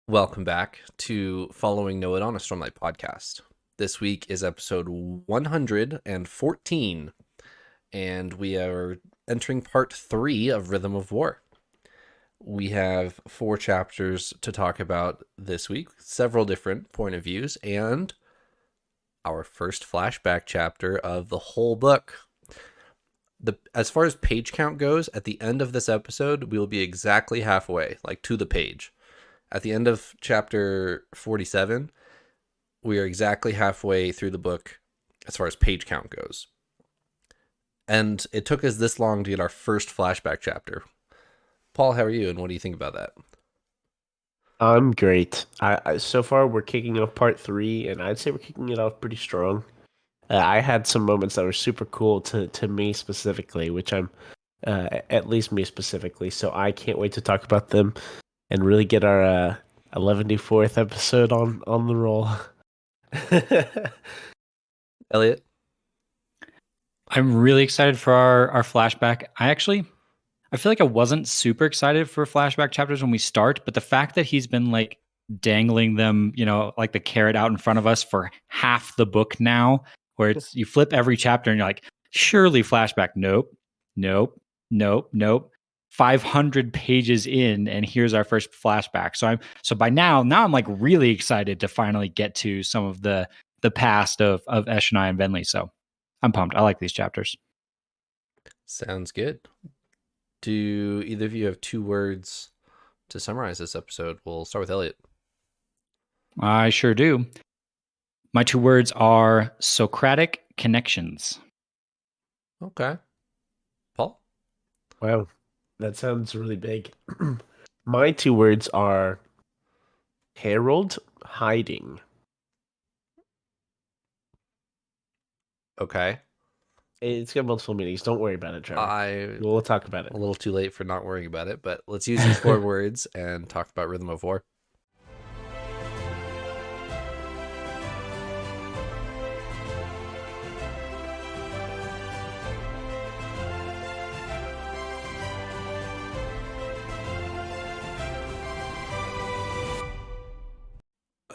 Welcome back to Following Noah on a Stormlight podcast. This week is episode 114, and we are entering part 3 of Rhythm of War. We have 4 chapters to talk about this week, several different point of views, and our first flashback chapter of the whole book. As far as page count goes, at the end of this episode, we will be exactly halfway, like to the page. At the end of chapter 47, we are exactly halfway through the book as far as page count goes. And it took us this long to get our first flashback chapter. Paul, how are you, and what do you think about that? I'm great. So far we're kicking off part 3, and I'd say we're kicking it off pretty strong. I had some moments that were super cool to me specifically, which I'm at least me specifically. So I can't wait to talk about them and really get our 114th episode on the roll. Elliot? I'm really excited for our flashback. I feel like I wasn't super excited for flashback chapters when we start, but the fact that he's been like dangling them, like the carrot out in front of us for half the book now, where it's you flip every chapter and you're like, surely flashback. Nope, nope, nope, nope. 500 pages in, and here's our first flashback. So by now I'm like really excited to finally get to some of the past of Eshonai and Venli. So I'm pumped. I like these chapters. Sounds good. Do either of you have 2 words to summarize this episode? We'll start with Elliot. I sure do. My 2 words are Socratic connections. Okay. Paul? Wow, that sounds really big. My 2 words are Harold hiding. Okay. It's got multiple meanings. Don't worry about it, Trevor. I'm We'll talk about a it. little too late for not worrying about it, but let's use these 4 words and talk about Rhythm of War.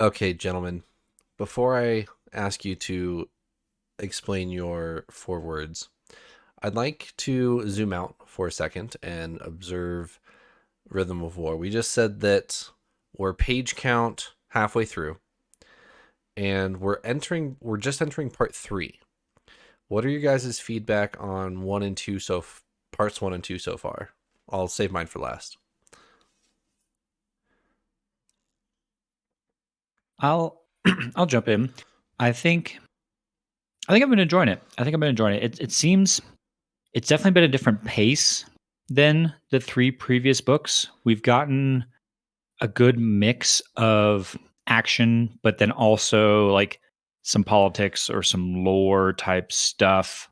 Okay, gentlemen, before I ask you to explain your 4 words, I'd like to zoom out for a second and observe Rhythm of War. We just said that we're page count halfway through, and we're just entering part 3. What are your guys' feedback on 1 and 2 parts 1 and 2 so far? I'll save mine for last. I'll I'll jump in. I think I've been enjoying it. It seems it's definitely been a different pace than the 3 previous books. We've gotten a good mix of action, but then also like some politics or some lore type stuff.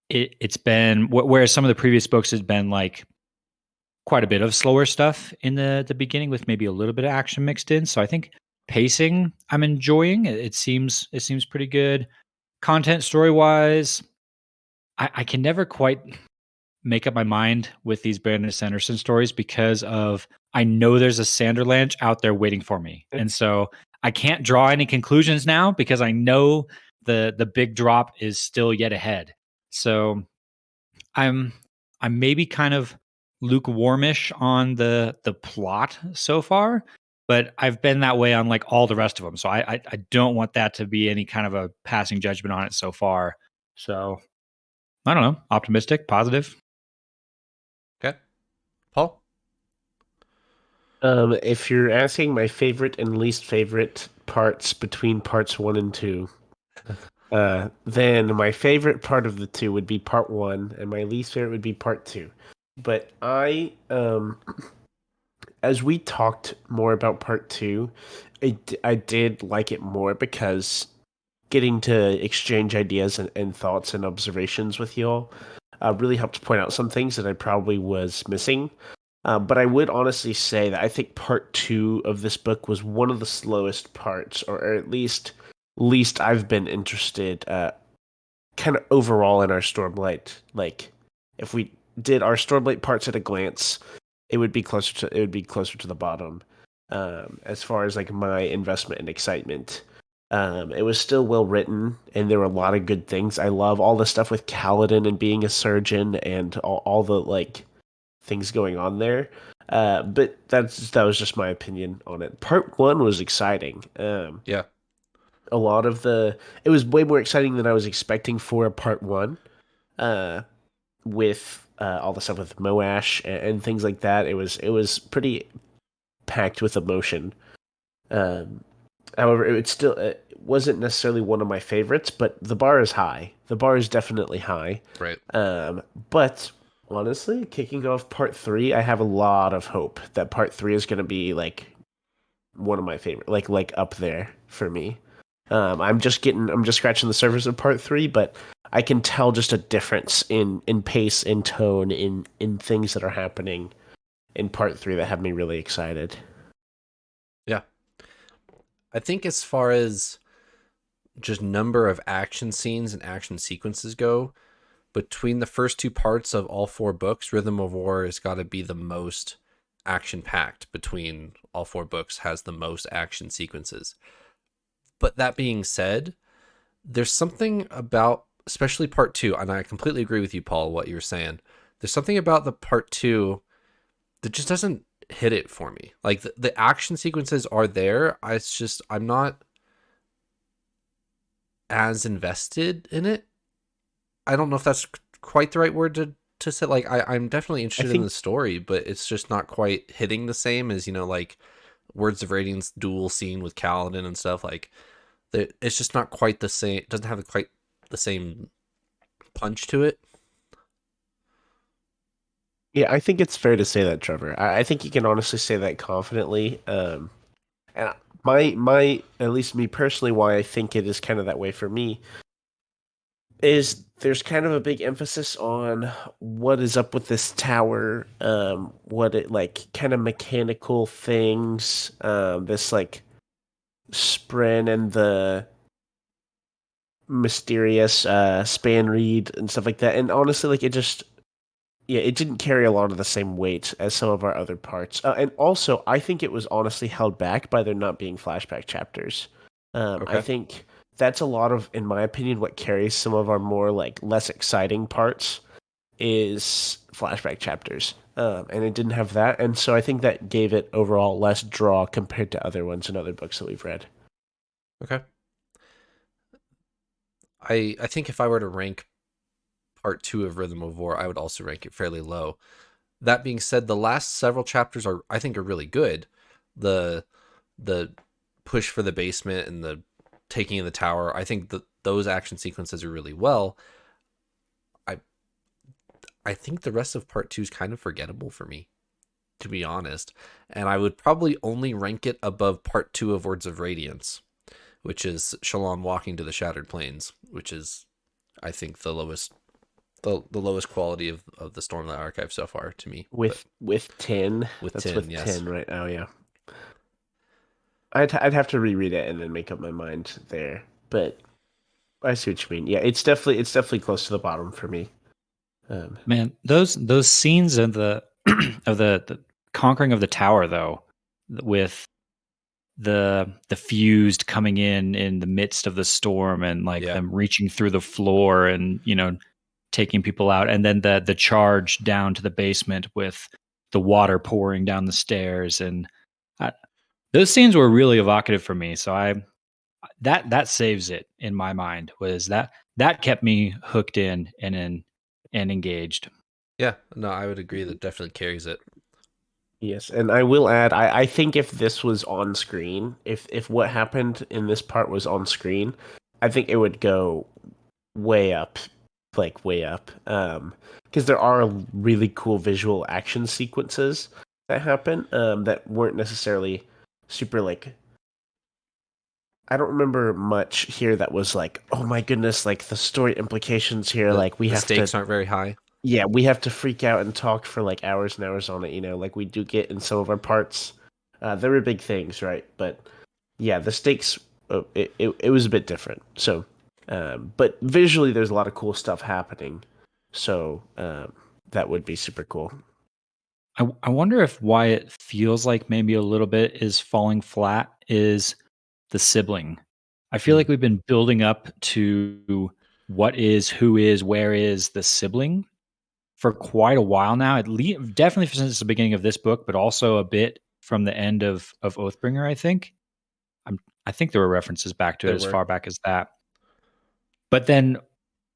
It's been whereas some of the previous books has been like quite a bit of slower stuff in the beginning with maybe a little bit of action mixed in. So I think pacing I'm enjoying. It seems pretty good. Content story wise, I can never quite make up my mind with these Brandon Sanderson stories because of I know there's a Sanderlanche out there waiting for me. And so I can't draw any conclusions now because I know the big drop is still yet ahead. So I'm I'm maybe kind of lukewarmish on the plot so far, but I've been that way on like all the rest of them. So I don't want that to be any kind of a passing judgment on it so far. So I don't know, optimistic, positive. Okay. Paul? If you're asking my favorite and least favorite parts between parts 1 and 2, then my favorite part of the 2 would be part 1, and my least favorite would be part 2. But as we talked more about part 2, I did like it more because getting to exchange ideas and thoughts and observations with y'all really helped point out some things that I probably was missing. But I would honestly say that I think part 2 of this book was one of the slowest parts, or at least I've been interested, kind of overall in our Stormlight. Like, if we did our Stormlight parts at a glance, it would be closer to the bottom. as far as like my investment and excitement. It was still well written, and there were a lot of good things. I love all the stuff with Kaladin and being a surgeon, and all the like things going on there. But that was just my opinion on it. Part one was exciting. Yeah. A lot of it was way more exciting than I was expecting for a part one. Uh, with all the stuff with Moash and things like that, it was pretty packed with emotion. Um, However, it wasn't necessarily one of my favorites, but the bar is high. The bar is definitely high. Right. But honestly, kicking off part three, I have a lot of hope that part three is going to be like one of my favorite, like up there for me. I'm just scratching the surface of part three, but I can tell just a difference in pace, in tone, in things that are happening in part three that have me really excited. Yeah. I think as far as just number of action scenes and action sequences go, between the first two parts of all four books, Rhythm of War has got to be the most action packed between all four books, has the most action sequences. But that being said, there's something about, especially part two, and I completely agree with you, Paul, what you're saying. There's something about the part two that just doesn't hit it for me. Like the action sequences are there. I'm not as invested in it. I don't know if that's quite the right word to say. Like I'm definitely I interested in think the story, but it's just not quite hitting the same as, like Words of Radiance duel scene with Kaladin and stuff. Like it's just not quite the same. It doesn't have quite the same punch to it. Yeah, I think it's fair to say that, Trevor. I think you can honestly say that confidently. And my at least me personally, why I think it is kind of that way for me is there's kind of a big emphasis on what is up with this tower, what it like kind of mechanical things, this like Spren and the mysterious span reed and stuff like that. And honestly, like it didn't carry a lot of the same weight as some of our other parts. And also, I think it was honestly held back by there not being flashback chapters. I Okay. think that's a lot of, in my opinion, what carries some of our more like less exciting parts is flashback chapters. And it didn't have that, and so I think that gave it overall less draw compared to other ones in other books that we've read. Okay. I think if I were to rank part two of Rhythm of War, I would also rank it fairly low. That being said, the last several chapters I think are really good. The the push for the basement and the taking of the tower, I think that those action sequences are really well. I I think the rest of part two is kind of forgettable for me, to be honest. And I would probably only rank it above part two of Words of Radiance, which is Shalon walking to the Shattered Plains, which is, I think, the lowest quality of the Stormlight archive so far to me. But With 10, with that's 10, with yes. 10 right now. Yeah, I'd have to reread it and then make up my mind there. But I see what you mean. Yeah, it's definitely close to the bottom for me. Man, those scenes of the the conquering of the tower, though, with the fused coming in the midst of the storm, and like Yeah. them reaching through the floor and taking people out, and then the charge down to the basement with the water pouring down the stairs, and I, those scenes were really evocative for me. So that saves it in my mind. Was that kept me hooked and engaged. Yeah. No, I would agree that definitely carries it. Yes, and I will add, I think if this was on screen, if what happened in this part was on screen, I think it would go way up, like way up. Because there are really cool visual action sequences that happen, that weren't necessarily super like. I don't remember much here that was like, oh my goodness, like the story implications here, like we The have to, stakes aren't very high. yeah, we have to freak out and talk for like hours and hours on it, like we do get in some of our parts. There were big things, right? But yeah, the stakes, it was a bit different. So, but visually, there's a lot of cool stuff happening. So that would be super cool. I wonder if why it feels like maybe a little bit is falling flat is the sibling. I feel like we've been building up to what is, who is, where is the sibling for quite a while now. Definitely since the beginning of this book, but also a bit from the end of Oathbringer. I think there were references back to it as far back as that. But then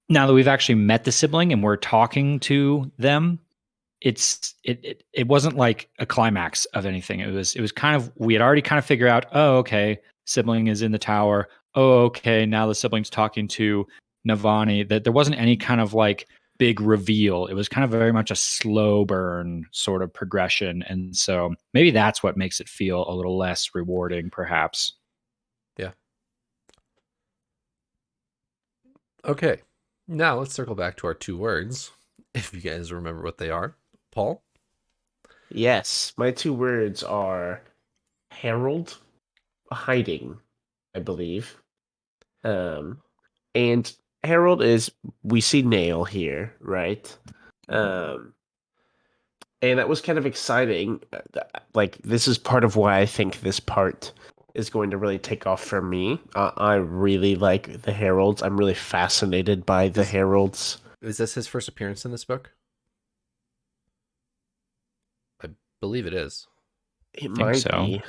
now that we've actually met the sibling and we're talking to them, it wasn't like a climax of anything. It was kind of, we had already kind of figured out, oh, okay, sibling is in the tower. Oh, okay, now the sibling's talking to Navani. That there wasn't any kind of like big reveal. It was kind of very much a slow burn sort of progression. And so maybe that's what makes it feel a little less rewarding, perhaps. Yeah. Okay. Now let's circle back to our 2 words, if you guys remember what they are. Paul? Yes, my 2 words are herald, hiding, I believe. And herald is, we see Nail here, right? And that was kind of exciting. Like, this is part of why I think this part is going to really take off for me. I really like the heralds. I'm really fascinated by the heralds. Is this his first appearance in this book? I believe it is. It might be.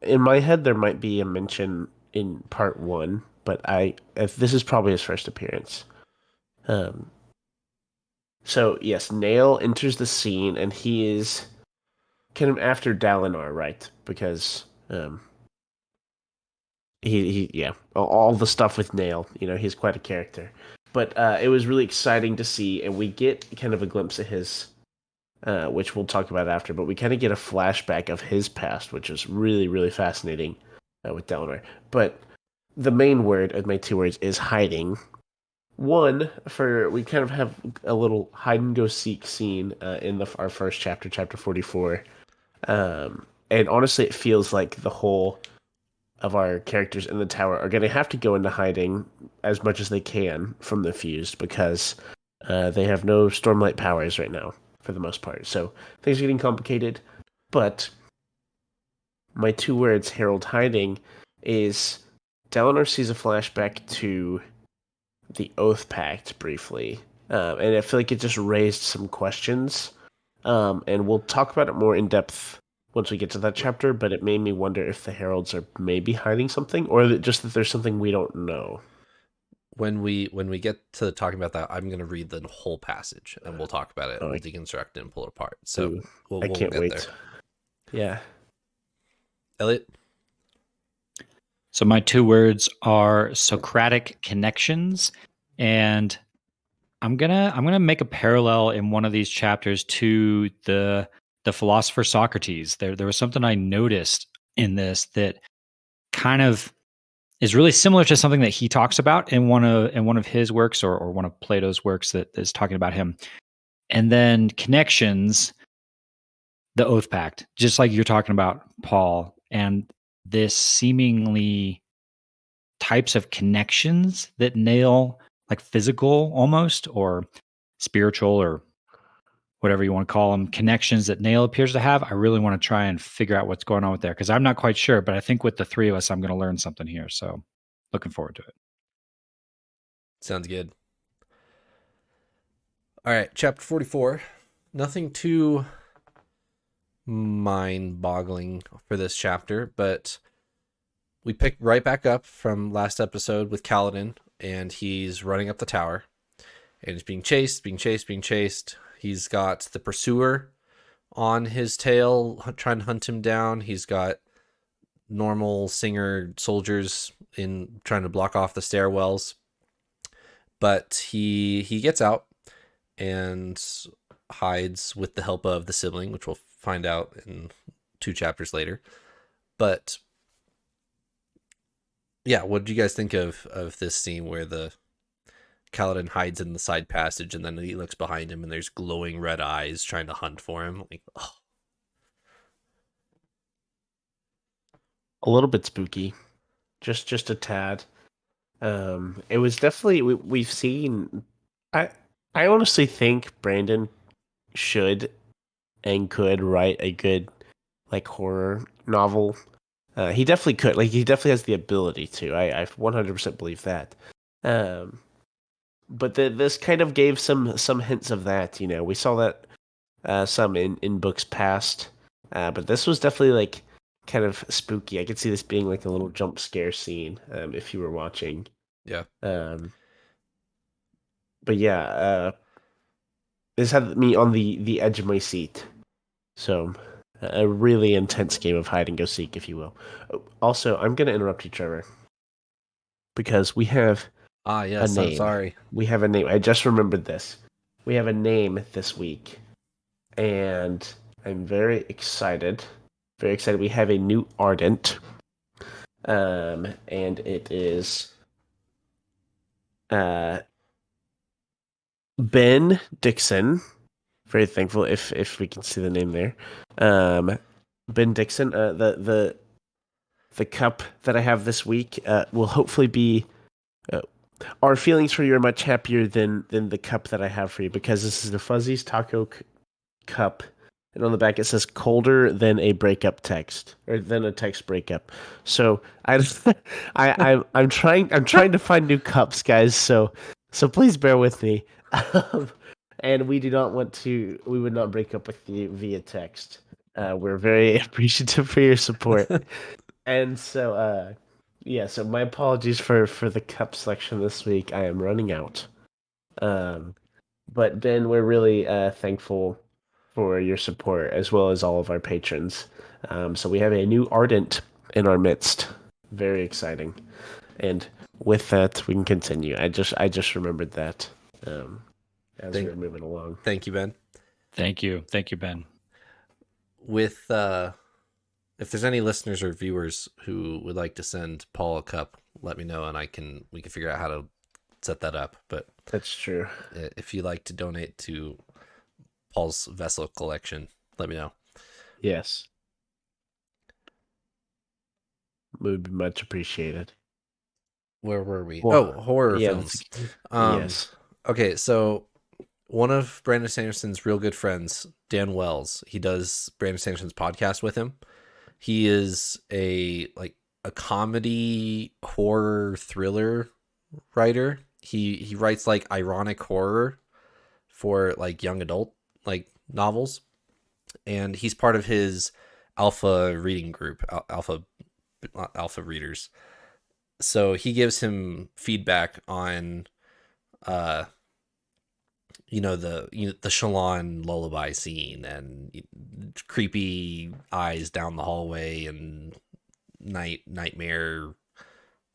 In my head, there might be a mention in part 1, but if this is probably his first appearance. So yes, Nail enters the scene, and he is kind of after Dalinar, right? Because he yeah, all the stuff with Nail, he's quite a character. But it was really exciting to see, and we get kind of a glimpse of his, which we'll talk about after. But we kind of get a flashback of his past, which is really, really fascinating with Dalinar. But the main word of my 2 words is hiding. One, we kind of have a little hide and go seek scene in our first chapter, chapter 44. And honestly, it feels like the whole of our characters in the tower are going to have to go into hiding as much as they can from the Fused, because they have no Stormlight powers right now, for the most part. So things are getting complicated. But my 2 words, herald hiding, is Dalinar sees a flashback to the Oath Pact briefly, and I feel like it just raised some questions, and we'll talk about it more in depth once we get to that chapter, but it made me wonder if the heralds are maybe hiding something, or just that there's something we don't know. When we get to talking about that, I'm going to read the whole passage, and we'll talk about it. We'll deconstruct it and pull it apart. So I can't wait. There. Yeah. Elliot? So my 2 words are Socratic connections, and I'm gonna make a parallel in one of these chapters to the philosopher Socrates. There was something I noticed in this that kind of is really similar to something that he talks about in one of his works, or one of Plato's works that is talking about him. And then connections, the Oath Pact, just like you're talking about, Paul, and this seemingly types of connections that Nail, like physical almost, or spiritual, or whatever you want to call them, connections that Nail appears to have. I really want to try and figure out what's going on with there, because I'm not quite sure, but I think with the 3 of us, I'm going to learn something here. So looking forward to it. Sounds good. All right, chapter 44. Nothing too mind-boggling for this chapter, but we pick right back up from last episode with Kaladin, and he's running up the tower, and he's being chased. He's got the pursuer on his tail trying to hunt him down. He's got normal Singer soldiers in trying to block off the stairwells. But he gets out and hides with the help of the sibling, which we'll find out in 2 chapters later. But yeah, what did you guys think of this scene where the Kaladin hides in the side passage, and then he looks behind him and there's glowing red eyes trying to hunt for him? Like, oh. A little bit spooky, just a tad. It was definitely, we've seen. I honestly think Brandon should and could write a good like horror novel. He definitely could. Like he definitely has the ability to. I 100% believe that. Um, but this kind of gave some hints of that. You know, we saw that some in books past, but this was definitely like kind of spooky. I could see this being like a little jump scare scene if you were watching. Yeah. But yeah, this had me on the edge of my seat. So a really intense game of hide and go seek, if you will. Also, I'm going to interrupt you, Trevor, because we have Ah, a yes, I'm name. sorry. We have a name. I just remembered this. We have a name this week, and I'm very excited. Very excited. We have a new ardent, and it is uh, Ben Dixon. Very thankful if we can see the name there. Ben Dixon. The cup that I have this week will hopefully be. Our feelings for you are much happier than the cup that I have for you because this is the Fuzzy's Taco cup, and on the back it says colder than a breakup text or than a text breakup. So I'm trying to find new cups, guys. So please bear with me. And we do not want to. We would not break up with you via text. We're very appreciative for your support. And so, yeah, so my apologies for the cup selection this week. I am running out. Um, but Ben, we're really thankful for your support as well as all of our patrons. So we have a new Ardent in our midst. Very exciting. And with that, we can continue. I just remembered that as we're moving along. Thank you, Ben. Thank you, Ben. With if there's any listeners or viewers who would like to send Paul a cup, let me know and we can figure out how to set that up. But That's true. if you like to donate to Paul's vessel collection, let me know. Yes. Would be much appreciated. Where were we? Well, horror yeah, films. Yes. Okay, so one of Brandon Sanderson's real good friends, Dan Wells, he does Brandon Sanderson's podcast with him. He is a comedy horror thriller writer. He writes like ironic horror for like young adult like novels, and he's part of his alpha reading group, alpha readers. So he gives him feedback on the Shalon lullaby scene and creepy eyes down the hallway and nightmare.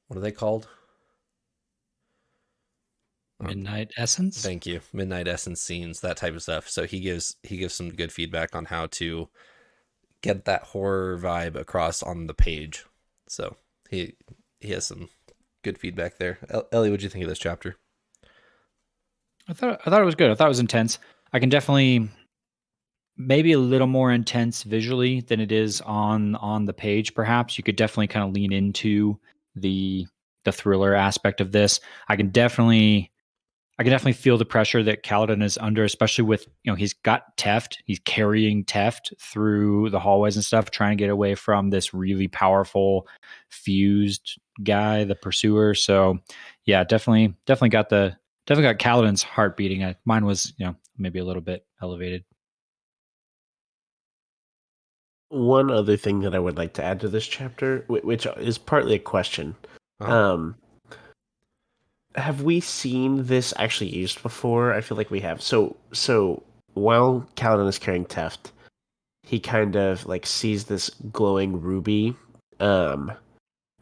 What are they called? Midnight Essence. Thank you. Midnight Essence scenes, that type of stuff. So he gives some good feedback on how to get that horror vibe across on the page. So he has some good feedback there. Ellie, what'd you think of this chapter? I thought it was good. I thought it was intense. I can definitely maybe a little more intense visually than it is on the page. Perhaps you could definitely kind of lean into the thriller aspect of this. I can definitely feel the pressure that Kaladin is under, especially with, he's got Teft. He's carrying Teft through the hallways and stuff, trying to get away from this really powerful fused guy, the pursuer. So yeah, definitely got Kaladin's heart beating. Mine was, maybe a little bit elevated. One other thing that I would like to add to this chapter, which is partly a question. Uh-huh. Have we seen this actually used before? I feel like we have. So while Kaladin is carrying Teft, he kind of like sees this glowing ruby,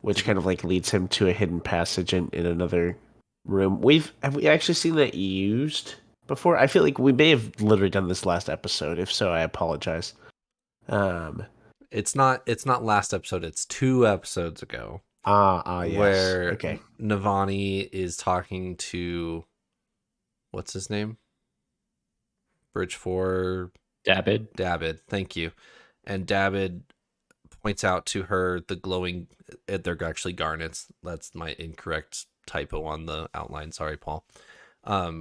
which kind of like leads him to a hidden passage in another room. Have we actually seen that used before? I feel like we may have literally done this last episode. If so, I apologize. It's not last episode, it's 2 episodes ago. Yes. Where okay. Navani is talking to what's his name? Bridge 4 Dabbid, thank you. And Dabbid points out to her the glowing, they're actually garnets. That's my incorrect typo on the outline. Sorry, Paul. At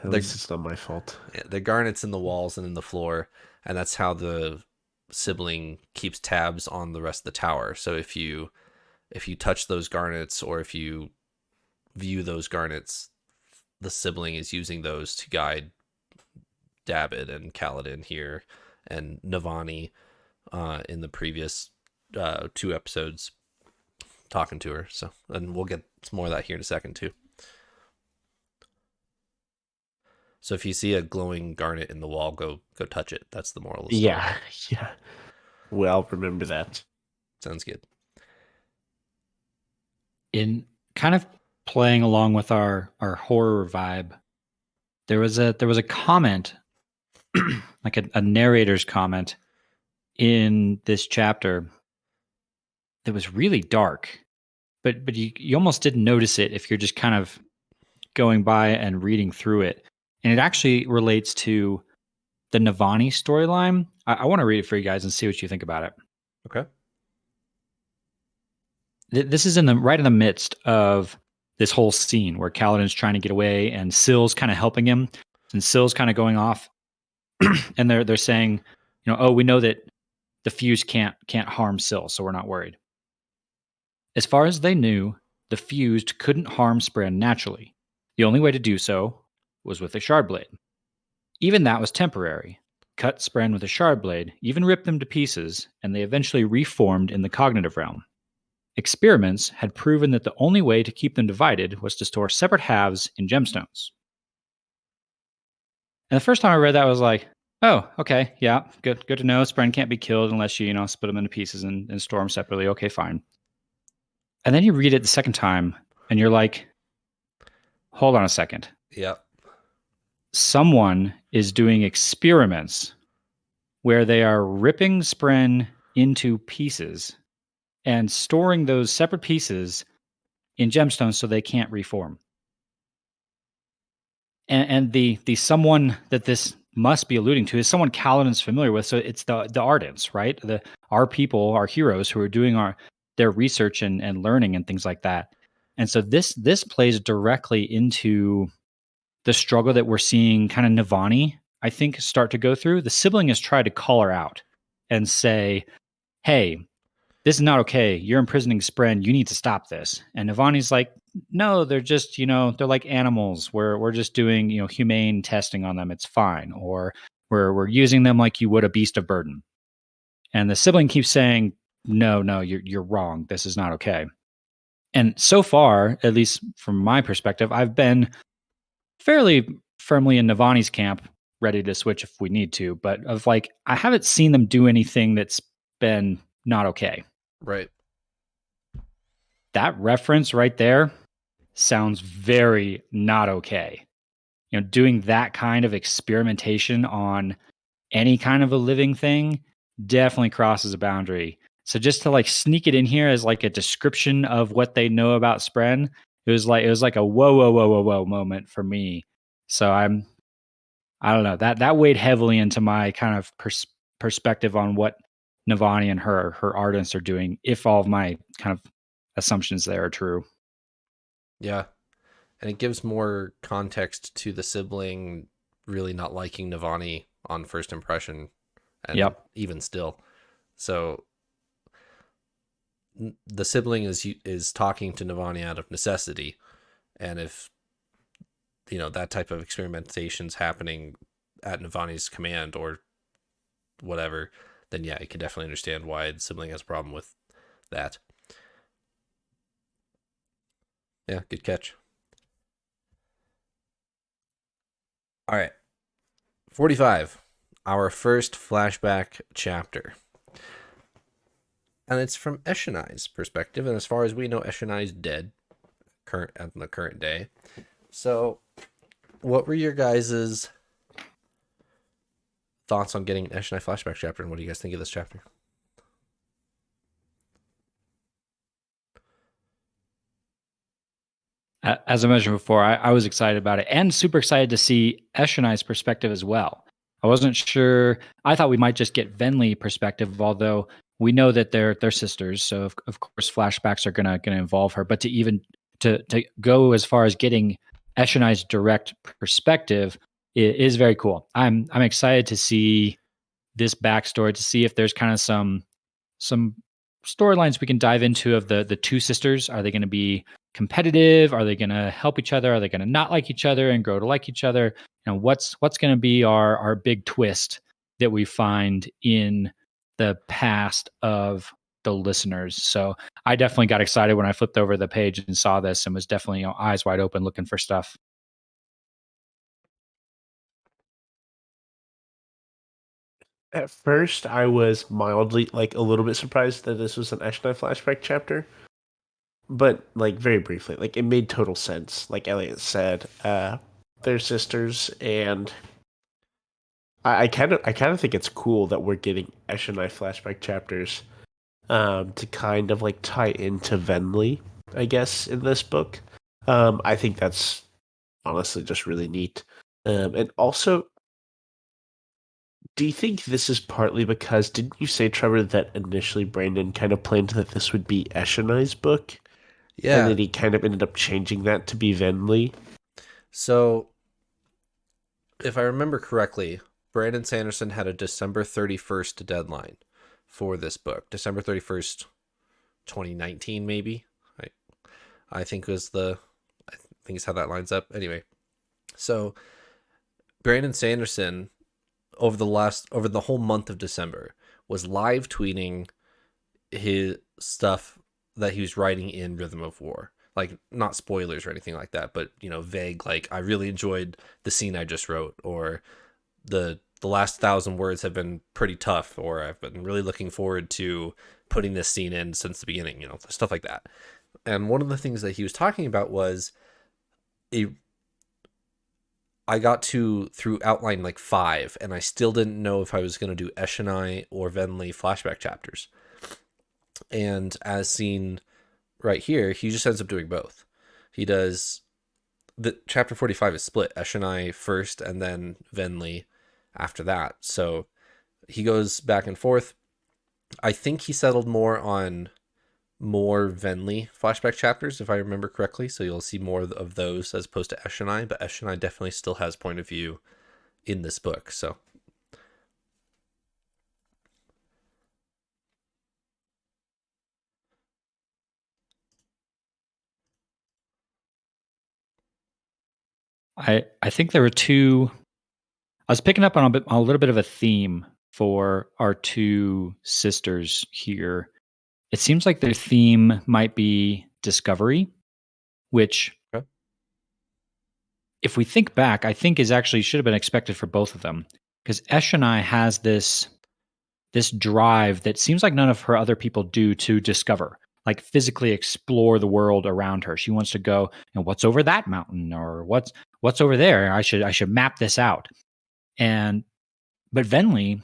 least it's not my fault. The garnets in the walls and in the floor. and that's how the sibling keeps tabs on the rest of the tower. So if you touch those garnets, or if you view those garnets, the sibling is using those to guide David and Kaladin here, and Navani in the previous 2 episodes, talking to her. So, and we'll get some more of that here in a second too. So if you see a glowing garnet in the wall, go touch it. That's the moral of the story. Yeah. Well, remember that. Sounds good. In kind of playing along with our horror vibe, there was a comment, like a narrator's comment in this chapter that was really dark, but you almost didn't notice it if you're just kind of going by and reading through it. And it actually relates to the Navani storyline. I want to read it for you guys and see what you think about it. Okay. This is right in the midst of this whole scene where Kaladin's trying to get away and Syl's kind of helping him, and Syl's kind of going off, and they're saying, oh, we know that the fuse can't harm Syl, so we're not worried. As far as they knew, the fused couldn't harm Spren naturally. The only way to do so was with a shard blade. Even that was temporary. Cut Spren with a shard blade, even ripped them to pieces, and they eventually reformed in the cognitive realm. Experiments had proven that the only way to keep them divided was to store separate halves in gemstones. And the first time I read that, I was like, oh, okay, yeah, good to know. Spren can't be killed unless you, split them into pieces and store them separately. Okay, fine. And then you read it the second time, and you're like, hold on a second. Yep. Someone is doing experiments where they are ripping Spren into pieces and storing those separate pieces in gemstones so they can't reform. And the someone that this must be alluding to is someone Kaladin's familiar with. So it's the Ardents, right? Our people, our heroes who are doing their research and learning and things like that. And so this plays directly into the struggle that we're seeing kind of Navani, I think, start to go through. The sibling has tried to call her out and say, hey, this is not okay. You're imprisoning Spren. You need to stop this. And Navani's like, no, they're just, they're like animals. We're just doing, humane testing on them. It's fine. Or we're using them like you would a beast of burden. And the sibling keeps saying, no, you're wrong. This is not okay. And so far, at least from my perspective, I've been fairly firmly in Navani's camp, ready to switch if we need to. But I haven't seen them do anything that's been not okay. Right. That reference right there sounds very not okay. Doing that kind of experimentation on any kind of a living thing definitely crosses a boundary. So just to sneak it in here as a description of what they know about Spren, it was like a whoa moment for me. So I don't know, that weighed heavily into my kind of perspective on what Navani and her Ardents are doing, if all of my kind of assumptions there are true. Yeah. And it gives more context to the sibling really not liking Navani on first impression, and even still. So the sibling is talking to Navani out of necessity, and if that type of experimentation's happening at Navani's command or whatever, then yeah, I can definitely understand why the sibling has a problem with that. Yeah, good catch. All right. 45, our first flashback chapter. And it's from Eshonai's perspective, and as far as we know, Eshonai's dead in the current day. So, what were your guys' thoughts on getting an Eshonai flashback chapter, and what do you guys think of this chapter? As I mentioned before, I was excited about it and super excited to see Eshonai's perspective as well. I wasn't sure. I thought we might just get Venli perspective, although we know that they're sisters. So of course flashbacks are gonna involve her. But to even to go as far as getting Eshonai's direct perspective is very cool. I'm excited to see this backstory to see if there's kind of some storylines we can dive into of the two sisters. Are they going to be competitive? Are they going to help each other? Are they going to not like each other and grow to like each other? And what's going to be our big twist that we find in the past of the listeners? So I definitely got excited when I flipped over the page and saw this, and was definitely eyes wide open looking for stuff. At first, I was mildly, like, a little bit surprised that this was an Eshni flashback chapter, but, like, very briefly, like, it made total sense. Like Elliot said, they're sisters, and I kind of think it's cool that we're getting Eshni flashback chapters, to kind of like tie into Venli, I guess, in this book. I think that's honestly just really neat. And also, do you think this is partly because, didn't you say, Trevor, that initially Brandon kind of planned that this would be Eshni's book? And Yeah. then he kind of ended up changing that to be Venli? So, if I remember correctly, Brandon Sanderson had a December 31st deadline for this book. December 31st, 2019, maybe. I think I think is how that lines up. Anyway, so Brandon Sanderson over the whole month of December was live tweeting his stuff that he was writing in Rhythm of War. Like, not spoilers or anything like that, but, vague, like, I really enjoyed the scene I just wrote, or the last 1,000 words have been pretty tough, or I've been really looking forward to putting this scene in since the beginning, stuff like that. And one of the things that he was talking about was I got through outline like 5, and I still didn't know if I was going to do Eshni or Venli flashback chapters. And as seen right here, he just ends up doing both. He does the chapter 45 is split, Eshni first and then Venli after that. So he goes back and forth. I think he settled more Venli flashback chapters, if I remember correctly. So you'll see more of those as opposed to Eshni, but Eshni definitely still has point of view in this book. So I think there were two. I was picking up on a little bit of a theme for our two sisters here. It seems like their theme might be discovery, which, okay. If we think back, I think is actually should have been expected for both of them, because Eshni has this drive that seems like none of her other people do to discover, like physically explore the world around her. She wants to go, what's over that mountain, or what's over there? I should map this out. But Venli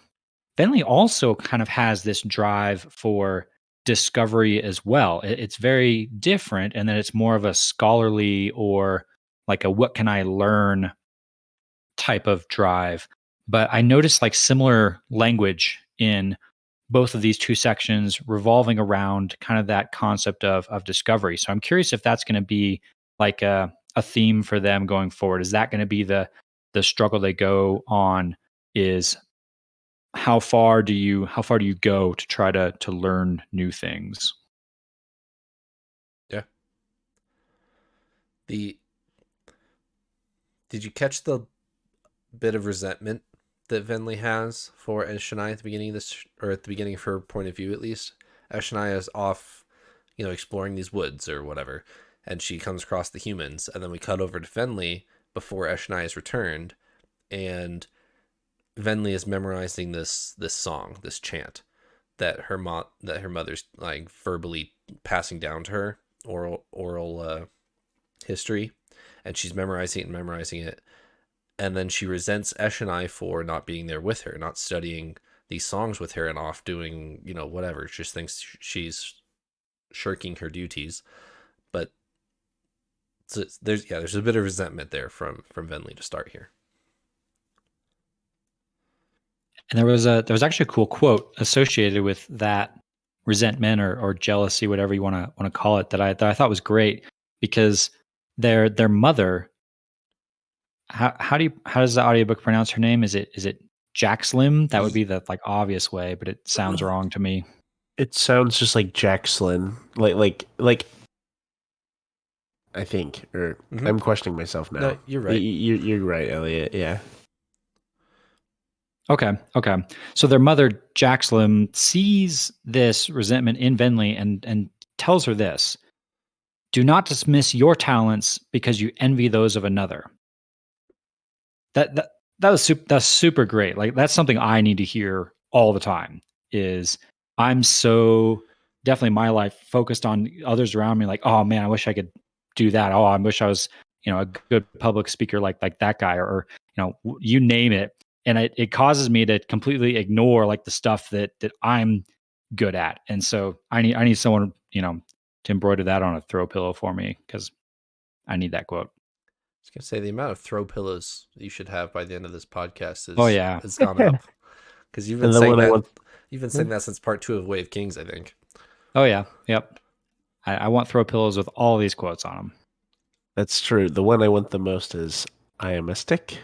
also kind of has this drive for discovery as well. It's very different, and then it's more of a scholarly, or like a what can I learn type of drive. But I noticed like similar language in both of these two sections revolving around kind of that concept of discovery. So I'm curious if that's going to be like a theme for them going forward. Is that going to be the struggle they go on? Is how far do you go to try to learn new things? Yeah. Did you catch the bit of resentment that Venli has for Eshni at the beginning of this, or at the beginning of her point of view at least? Eshni is off, exploring these woods or whatever, and she comes across the humans, and then we cut over to Venli before Eshni is returned, and Venli is memorizing this song, this chant that her mother's like verbally passing down to her, oral history, and she's memorizing it, and then she resents Eshni for not being there with her, not studying these songs with her, and off doing whatever. She just thinks she's shirking her duties, but there's a bit of resentment there from Venli to start here. And there was actually a cool quote associated with that resentment or jealousy, whatever you want to call it, that I thought was great, because their mother, how does the audiobook pronounce her name? Is it Jack Slim. That would be the like obvious way, but it sounds wrong to me. It sounds just like Jackslin, like. I think, or I'm questioning myself now. No, you're right. You're right, Elliot. Yeah. Okay. So their mother, Jack Slim, sees this resentment in Venli and tells her this: "Do not dismiss your talents because you envy those of another." That's super great. Like that's something I need to hear all the time. Is I'm so definitely my life focused on others around me. Like, oh man, I wish I could do that. Oh, I wish I was, a good public speaker like that guy, or you name it. And it causes me to completely ignore like the stuff that I'm good at. And so I need someone to embroider that on a throw pillow for me, because I need that quote. I was gonna say the amount of throw pillows you should have by the end of this podcast has gone up, because you've been saying that. You've been saying that since part 2 of Way of Kings, I think. Oh yeah, yep. I want throw pillows with all these quotes on them. That's true. The one I want the most is "I am a stick."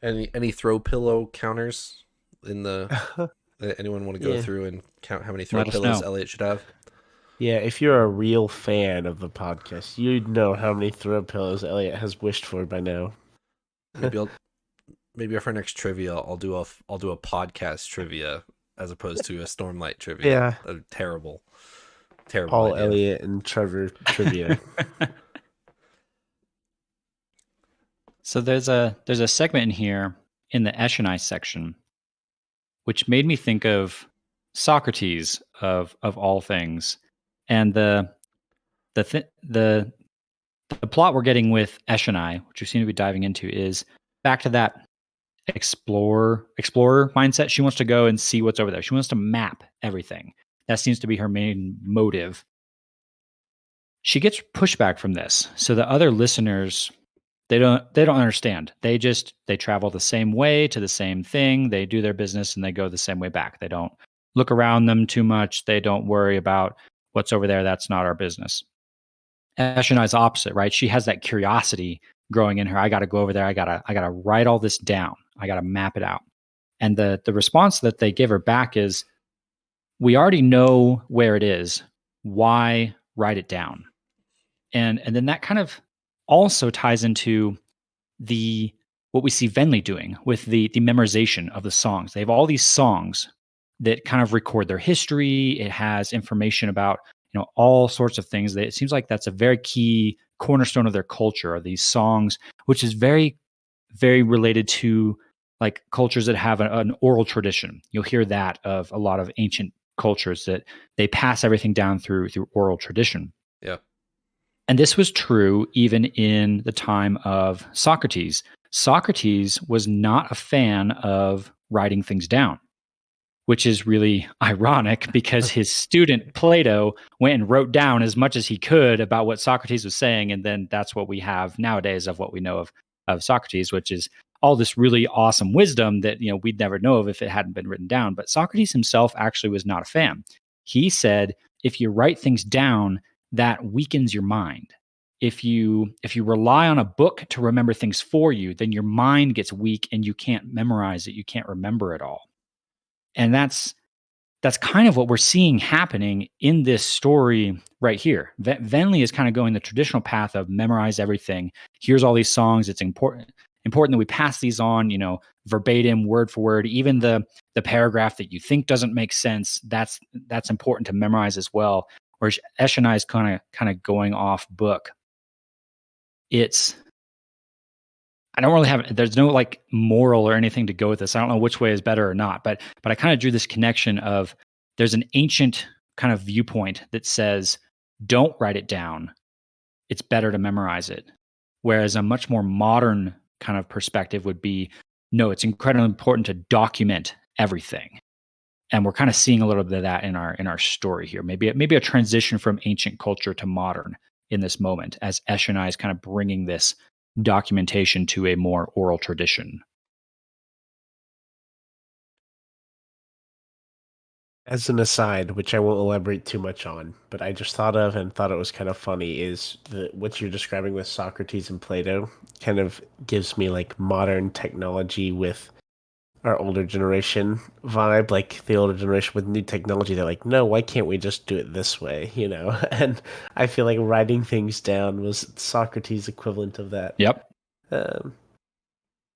Any throw pillow counters in the? Anyone want to go through and count how many throw pillows Elliot should have? Yeah, if you're a real fan of the podcast, you'd know how many throw pillows Elliot has wished for by now. Maybe for our next trivia, I'll do a podcast trivia as opposed to a Stormlight trivia. Yeah, terrible. Paul, idea. Eliot, and Trevor trivia. So there's a segment in here in the Eshonai section, which made me think of Socrates of all things, and the plot we're getting with Eshonai, which we seem to be diving into, is back to that explorer mindset. She wants to go and see what's over there. She wants to map everything. That seems to be her main motive. She gets pushback from this, so the other listeners, they don't understand. They travel the same way to the same thing. They do their business and they go the same way back. They don't look around them too much. They don't worry about what's over there. That's not our business. Eshonai's opposite, right? She has that curiosity growing in her. I got to go over there. I got to write all this down. I got to map it out. And the response that they give her back is, we already know where it is. Why write it down? And then that kind of also ties into what we see Venli doing with the memorization of the songs. They have all these songs that kind of record their history. It has information about all sorts of things. It seems like that's a very key cornerstone of their culture, are these songs, which is very, very related to like cultures that have an oral tradition. You'll hear that of a lot of ancient cultures, that they pass everything down through oral tradition. Yeah. And this was true even in the time of Socrates. Socrates was not a fan of writing things down, which is really ironic because his student Plato went and wrote down as much as he could about what Socrates was saying. And then that's what we have nowadays of what we know of Socrates, which is all this really awesome wisdom that we'd never know of if it hadn't been written down. But Socrates himself actually was not a fan. He said, if you write things down, that weakens your mind. If you rely on a book to remember things for you, then your mind gets weak and you can't memorize it. You can't remember it all. And that's kind of what we're seeing happening in this story right here. Venli is kind of going the traditional path of memorize everything. Here's all these songs. It's important that we pass these on, verbatim, word for word. Even the paragraph that you think doesn't make sense, that's important to memorize as well. Whereas Eshonai is kind of going off book. I don't really have, there's no like moral or anything to go with this. I don't know which way is better or not, but I kind of drew this connection of, there's an ancient kind of viewpoint that says, don't write it down. It's better to memorize it. Whereas a much more modern kind of perspective would be, no, it's incredibly important to document everything. And we're kind of seeing a little bit of that in our story here. Maybe a transition from ancient culture to modern in this moment, as Eshonai is kind of bringing this documentation to a more oral tradition. As an aside, which I won't elaborate too much on, but I just thought of and thought it was kind of funny, is what you're describing with Socrates and Plato kind of gives me like modern technology with our older generation vibe, like the older generation with new technology. They're like, no, why can't we just do it this way? And I feel like writing things down was Socrates' equivalent of that. Yep. Um,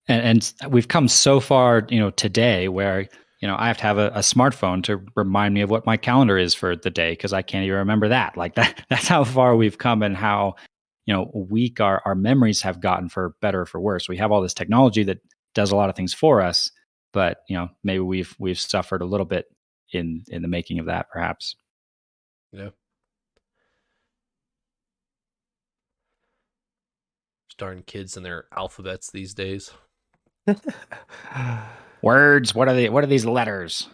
And we've come so far, today where, I have to have a smartphone to remind me of what my calendar is for the day because I can't even remember that. Like that's how far we've come and how, weak our memories have gotten, for better or for worse. We have all this technology that does a lot of things for us, but maybe we've suffered a little bit in the making of that, perhaps. Yeah. Darn kids and their alphabets these days. Words. What are these letters?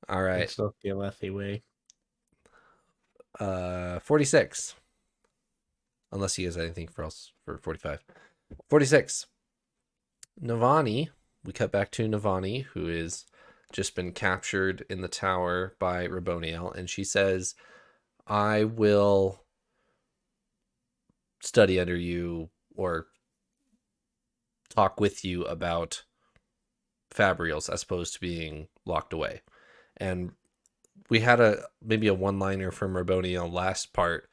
All right. it's not the Alethi way. 46. Unless he has anything for else for 45. 46. Navani. We cut back to Navani, who is just been captured in the tower by Raboniel, and she says, I will study under you or talk with you about fabrials as opposed to being locked away. And we had maybe a one-liner from Raboniel last part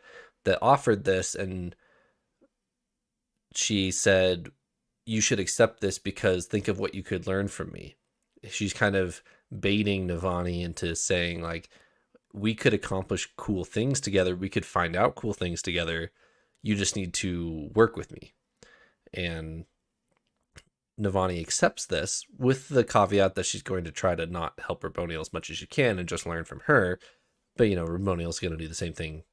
that offered this, and she said, you should accept this because think of what you could learn from me. She's kind of baiting Navani into saying, like, we could accomplish cool things together. We could find out cool things together. You just need to work with me. And Navani accepts this with the caveat that she's going to try to not help Raboniel as much as she can and just learn from her. But, Raboniel's going to do the same thing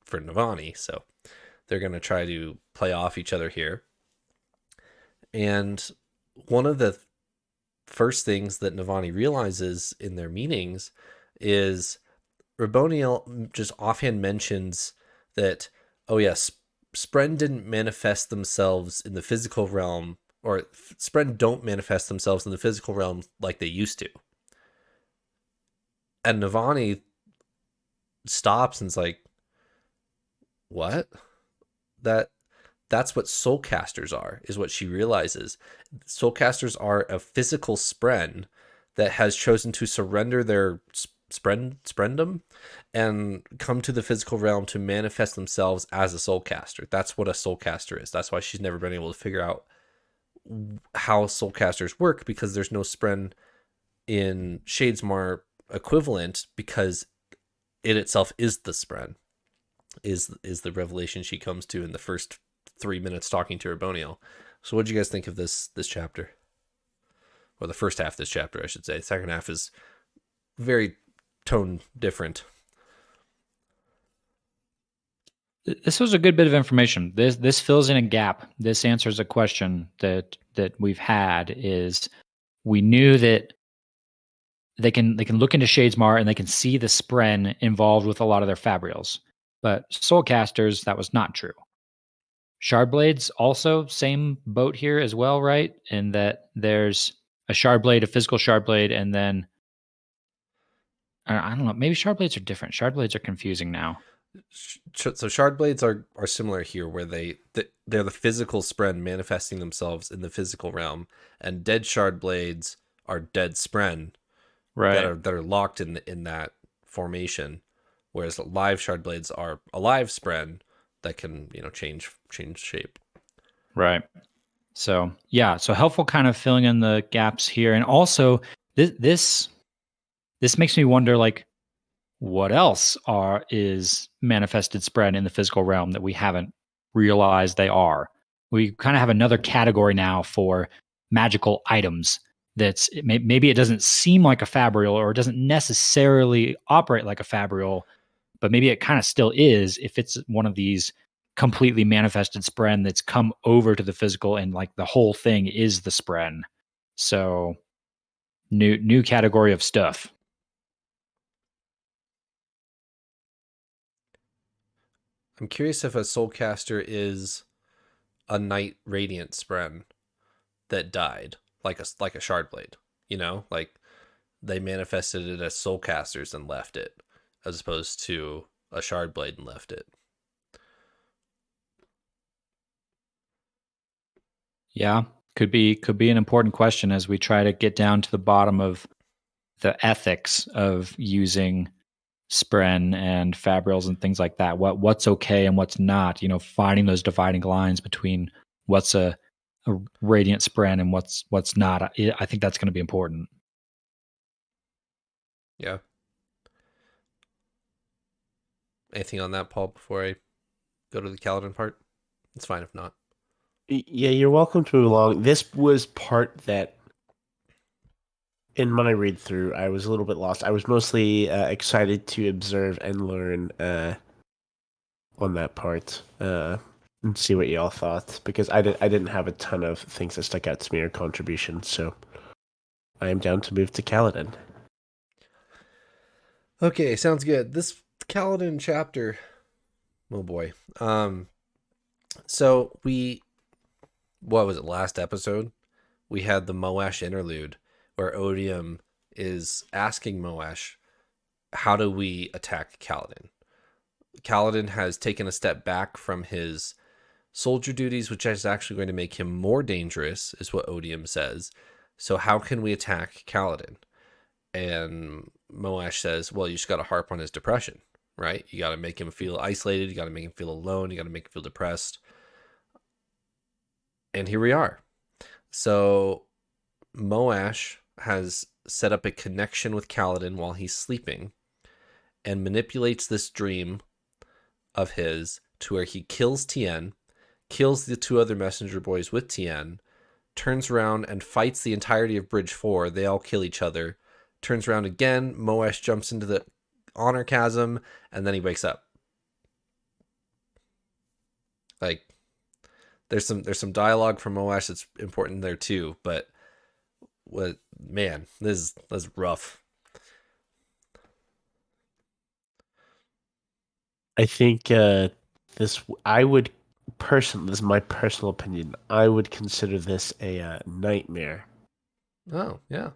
for Navani. So they're going to try to play off each other here. And one of the first things that Navani realizes in their meetings is Raboniel just offhand mentions that, oh yes, Spren didn't manifest themselves in the physical realm, or Spren don't manifest themselves in the physical realm like they used to. And Navani stops and's like, what? That's what soulcasters are, is what she realizes. Soulcasters are a physical spren that has chosen to surrender their sprendom and come to the physical realm to manifest themselves as a soulcaster. That's what a soulcaster is. That's why she's never been able to figure out how soulcasters work, because there's no spren in Shadesmar equivalent, because it itself is the spren, is the revelation she comes to in the first 3 minutes talking to Raboniel. So what do you guys think of this chapter? Or the first half of this chapter, I should say. The second half is very tone different. This was a good bit of information. This fills in a gap. This answers a question that we've had. Is we knew that they can look into Shadesmar and they can see the spren involved with a lot of their fabrials, but soulcasters, that was not true. Shardblades also same boat here as well, right? In that there's a shardblade, a physical shardblade, and then I don't know. Maybe shardblades are different. Shardblades are confusing now. So shardblades are similar here, where they're the physical spren manifesting themselves in the physical realm, and dead shardblades are dead spren, right? that are locked in that formation, whereas live shardblades are alive spren that can change shape. Right. So yeah, so helpful kind of filling in the gaps here, and also this makes me wonder, like, what else is manifested spren in the physical realm that we haven't realized they are. We kind of have another category now for magical items that's maybe it doesn't seem like a fabrial, or it doesn't necessarily operate like a fabrial, but maybe it kind of still is if it's one of these completely manifested spren that's come over to the physical and like the whole thing is the spren. So new category of stuff. I'm curious if a soulcaster is a night radiant spren that died, like a shardblade. Like they manifested it as soulcasters and left it, as opposed to a shardblade and left it. Yeah, Could be an important question as we try to get down to the bottom of the ethics of using spren and fabrils and things like that. What's okay and what's not, finding those dividing lines between what's a radiant spren and what's not. I think that's going to be important. Yeah. Anything on that, Paul, before I go to the Kaladin part? It's fine if not. Yeah, you're welcome to move along. This was part that, in my read through, I was a little bit lost. I was mostly excited to observe and learn on that part and see what y'all thought, because I didn't have a ton of things that stuck out to me or contributions. So I am down to move to Kaladin. Okay, sounds good. This Kaladin chapter, oh boy. So what was it, last episode? We had the Moash interlude where Odium is asking Moash, how do we attack Kaladin? Kaladin has taken a step back from his soldier duties, which is actually going to make him more dangerous, is what Odium says. So how can we attack Kaladin? And Moash says, well, you just got to harp on his depression, right? You got to make him feel isolated. You got to make him feel alone. You got to make him feel depressed. And here we are. So Moash has set up a connection with Kaladin while he's sleeping and manipulates this dream of his to where he kills Tien, kills the two other messenger boys with Tien, turns around and fights the entirety of Bridge 4. They all kill each other. Turns around again, Moash jumps into the honor chasm, and then he wakes up. Like, there's some dialogue from Moash that's important there too, but this is rough. I think this is my personal opinion. I would consider this a nightmare. Oh, yeah.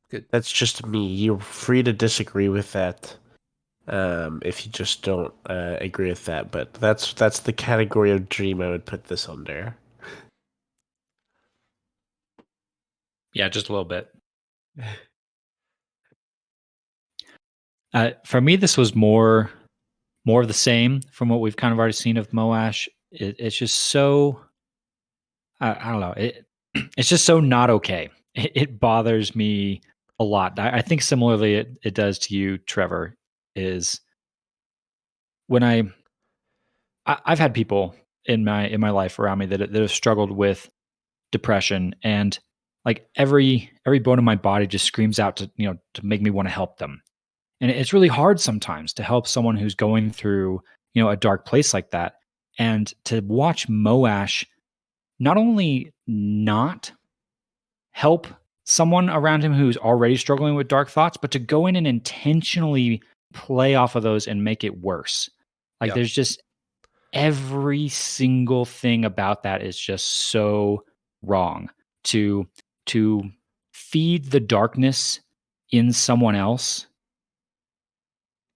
Good. That's just me. You're free to disagree with that if you just don't agree with that. But that's the category of dream I would put this under. Yeah, just a little bit. For me, this was more of the same from what we've kind of already seen of Moash. It's just so I don't know. It's just so not okay. It bothers me a lot. I think similarly it does to you, Trevor, is when I've had people in my life around me that have struggled with depression, and like every bone in my body just screams out to to make me want to help them. And it's really hard sometimes to help someone who's going through a dark place like that, and to watch Moash not only not help someone around him who's already struggling with dark thoughts, but to go in and intentionally play off of those and make it worse. Like, Yep. there's just every single thing about that is just so wrong. To feed the darkness in someone else,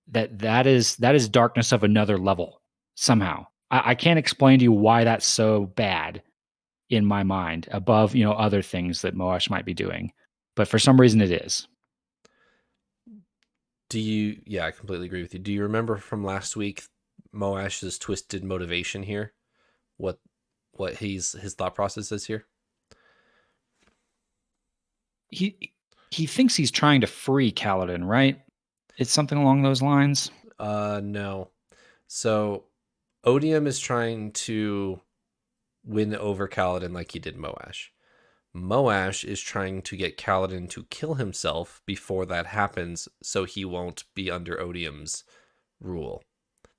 that is darkness of another level somehow. I can't explain to you why that's so bad in my mind above other things that Moash might be doing, but for some reason it is. Yeah, I completely agree with you. Do you remember from last week Moash's twisted motivation here? What his thought process is here? He thinks he's trying to free Kaladin, right? It's something along those lines. No. So Odium is trying to win over Kaladin like he did Moash. Moash is trying to get Kaladin to kill himself before that happens so he won't be under Odium's rule.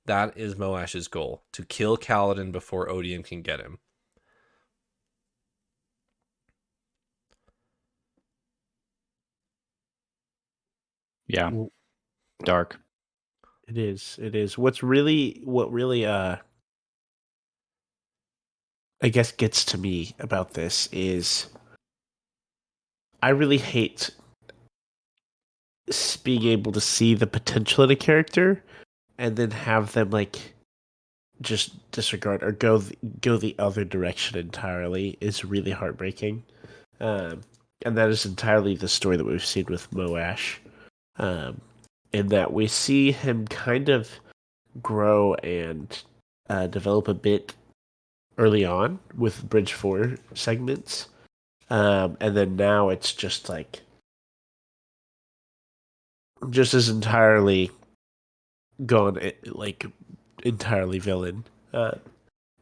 That is Moash's goal, to kill Kaladin before Odium can get him. Yeah. Dark. It is. What really I guess gets to me about this is I really hate being able to see the potential in a character and then have them like just disregard or go the other direction entirely is really heartbreaking. Um, and that is entirely the story that we've seen with Moash. In that we see him kind of grow and develop a bit early on with Bridge 4 segments. And then now it's just like, just as entirely gone, like, entirely villain. And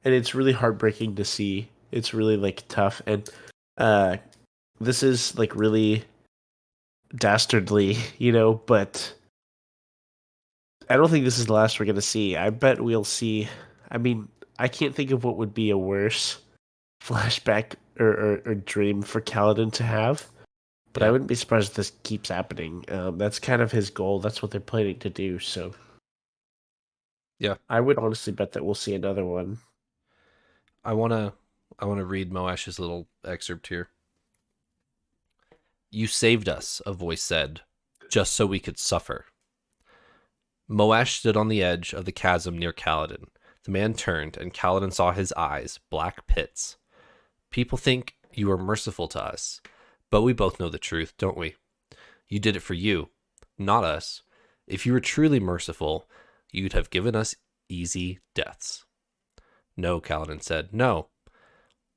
it's really heartbreaking to see. It's really, like, tough. And this is, like, really dastardly, but I don't think this is the last we're going to see. I bet we'll see. I mean, I can't think of what would be a worse flashback or dream for Kaladin to have. But I wouldn't be surprised if this keeps happening. That's kind of his goal. That's what they're planning to do. So, yeah, I would honestly bet that we'll see another one. I wanna read Moash's little excerpt here. "You saved us," a voice said, "just so we could suffer." Moash stood on the edge of the chasm near Kaladin. The man turned, and Kaladin saw his eyes, black pits. "People think you are merciful to us, but we both know the truth, don't we? You did it for you, not us. If you were truly merciful, you'd have given us easy deaths." "No," Kaladin said. "No.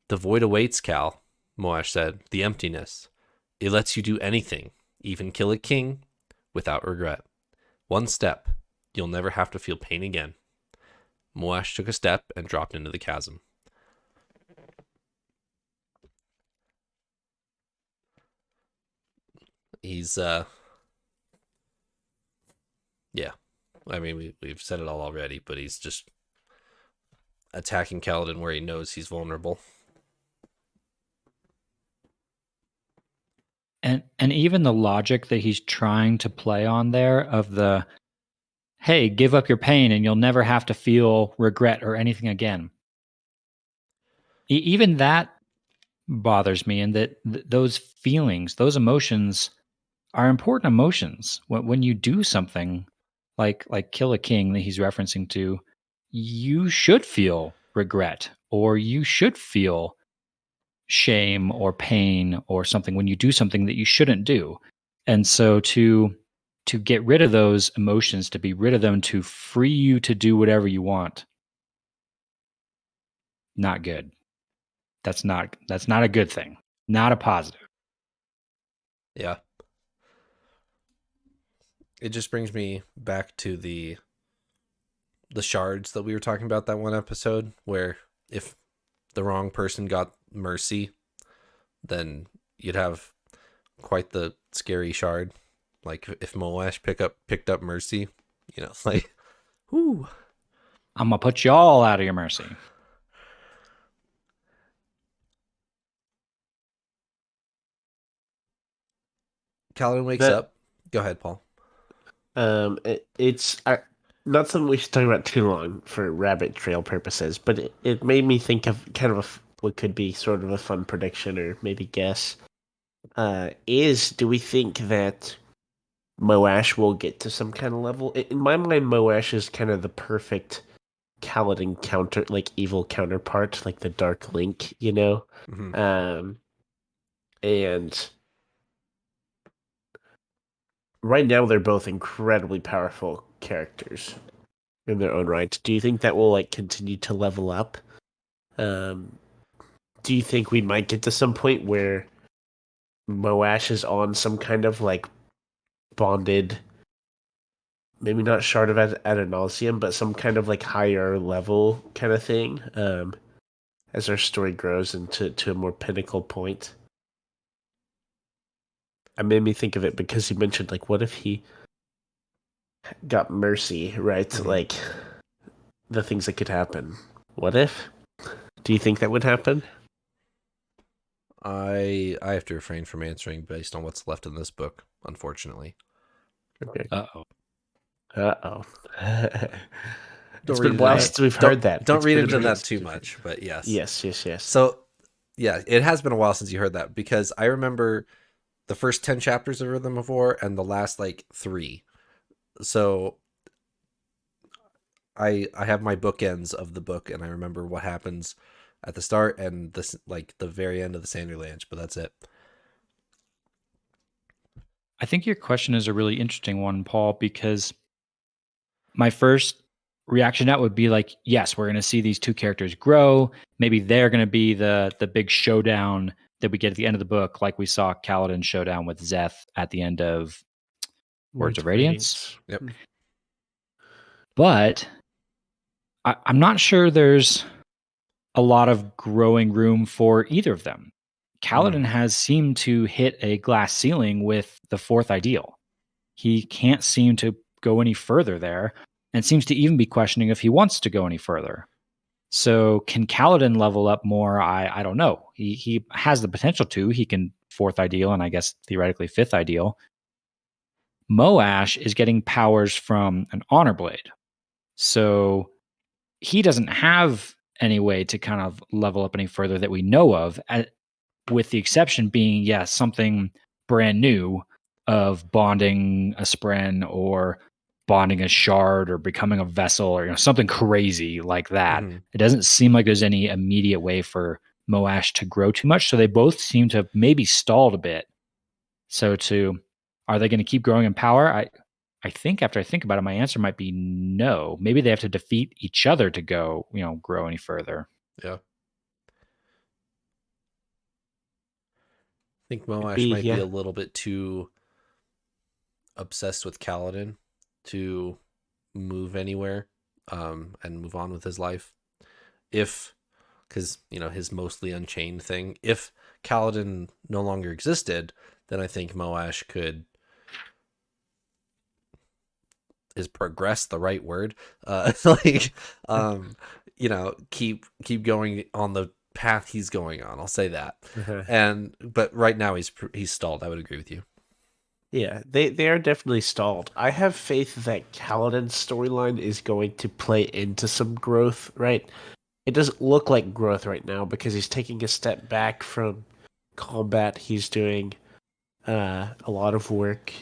The void awaits, Cal," Moash said. "The emptiness. It lets you do anything, even kill a king, without regret. One step. You'll never have to feel pain again." Moash took a step and dropped into the chasm. He's, yeah. I mean, we've said it all already, but he's just attacking Kaladin where he knows he's vulnerable. And even the logic that he's trying to play on there of the, hey, give up your pain and you'll never have to feel regret or anything again. Even that bothers me, and that those feelings, those emotions are important emotions. When you do something like kill a king that he's referencing to, you should feel regret, or you should feel shame or pain or something when you do something that you shouldn't do. And so to get rid of those emotions, to be rid of them, to free you to do whatever you want, not good. That's not a good thing. Not a positive. Yeah. It just brings me back to the shards that we were talking about that one episode, where if the wrong person got mercy, then you'd have quite the scary shard. Like if Moash picked up mercy, like, whoo. I'm gonna put you all out of your mercy. Kaladin wakes up. Go ahead, Paul. It's not something we should talk about too long for rabbit trail purposes, but it made me think of kind of what could be sort of a fun prediction or maybe guess. Do we think that Moash will get to some kind of level? In my mind, Moash is kind of the perfect Kaladin counter, like evil counterpart, like the Dark Link, Mm-hmm. And right now they're both incredibly powerful characters in their own right. Do you think that will like continue to level up? Do you think we might get to some point where Moash is on some kind of like bonded, maybe not shard of ad nauseam, but some kind of like higher level kind of thing, as our story grows into a more pinnacle point? It made me think of it because you mentioned like, what if he got mercy, right? Mm-hmm. Like the things that could happen. What if? Do you think that would happen? I have to refrain from answering based on what's left in this book, unfortunately. Okay. Uh-oh. It's been a while since we've heard that. Don't It's read been a into minute that since too we've heard much, but yes. Yes. So, yeah, it has been a while since you heard that, because I remember the first 10 chapters of Rhythm of War and the last like 3. So I have my bookends of the book, and I remember what happens at the start and this like the very end of the Sanderlands, but that's it. I think your question is a really interesting one, Paul, because my first reaction to that would be like, yes, we're going to see these two characters grow. Maybe they're going to be the big showdown that we get at the end of the book, like we saw Kaladin's showdown with Zeth at the end of Words of Radiance. Yep. But I'm not sure there's a lot of growing room for either of them. Kaladin has seemed to hit a glass ceiling with the fourth ideal. He can't seem to go any further there, and seems to even be questioning if he wants to go any further. So can Kaladin level up more? I don't know. He has the potential to. He can fourth ideal and I guess theoretically fifth ideal. Moash is getting powers from an honor blade. So he doesn't have any way to kind of level up any further that we know of, with the exception being, something brand new of bonding a spren or bonding a shard or becoming a vessel or something crazy like that. Mm-hmm. It doesn't seem like there's any immediate way for Moash to grow too much. So they both seem to have maybe stalled a bit. So are they going to keep growing in power? I think after I think about it, my answer might be no. Maybe they have to defeat each other to go, grow any further. Yeah. I think Moash might be a little bit too obsessed with Kaladin to move anywhere and move on with his life. Because, his mostly unchained thing. If Kaladin no longer existed, then I think Moash is progress the right word? Keep going on the path he's going on. I'll say that. But right now he's stalled. I would agree with you. Yeah, they are definitely stalled. I have faith that Kaladin's storyline is going to play into some growth, right? It doesn't look like growth right now because he's taking a step back from combat. He's doing a lot of work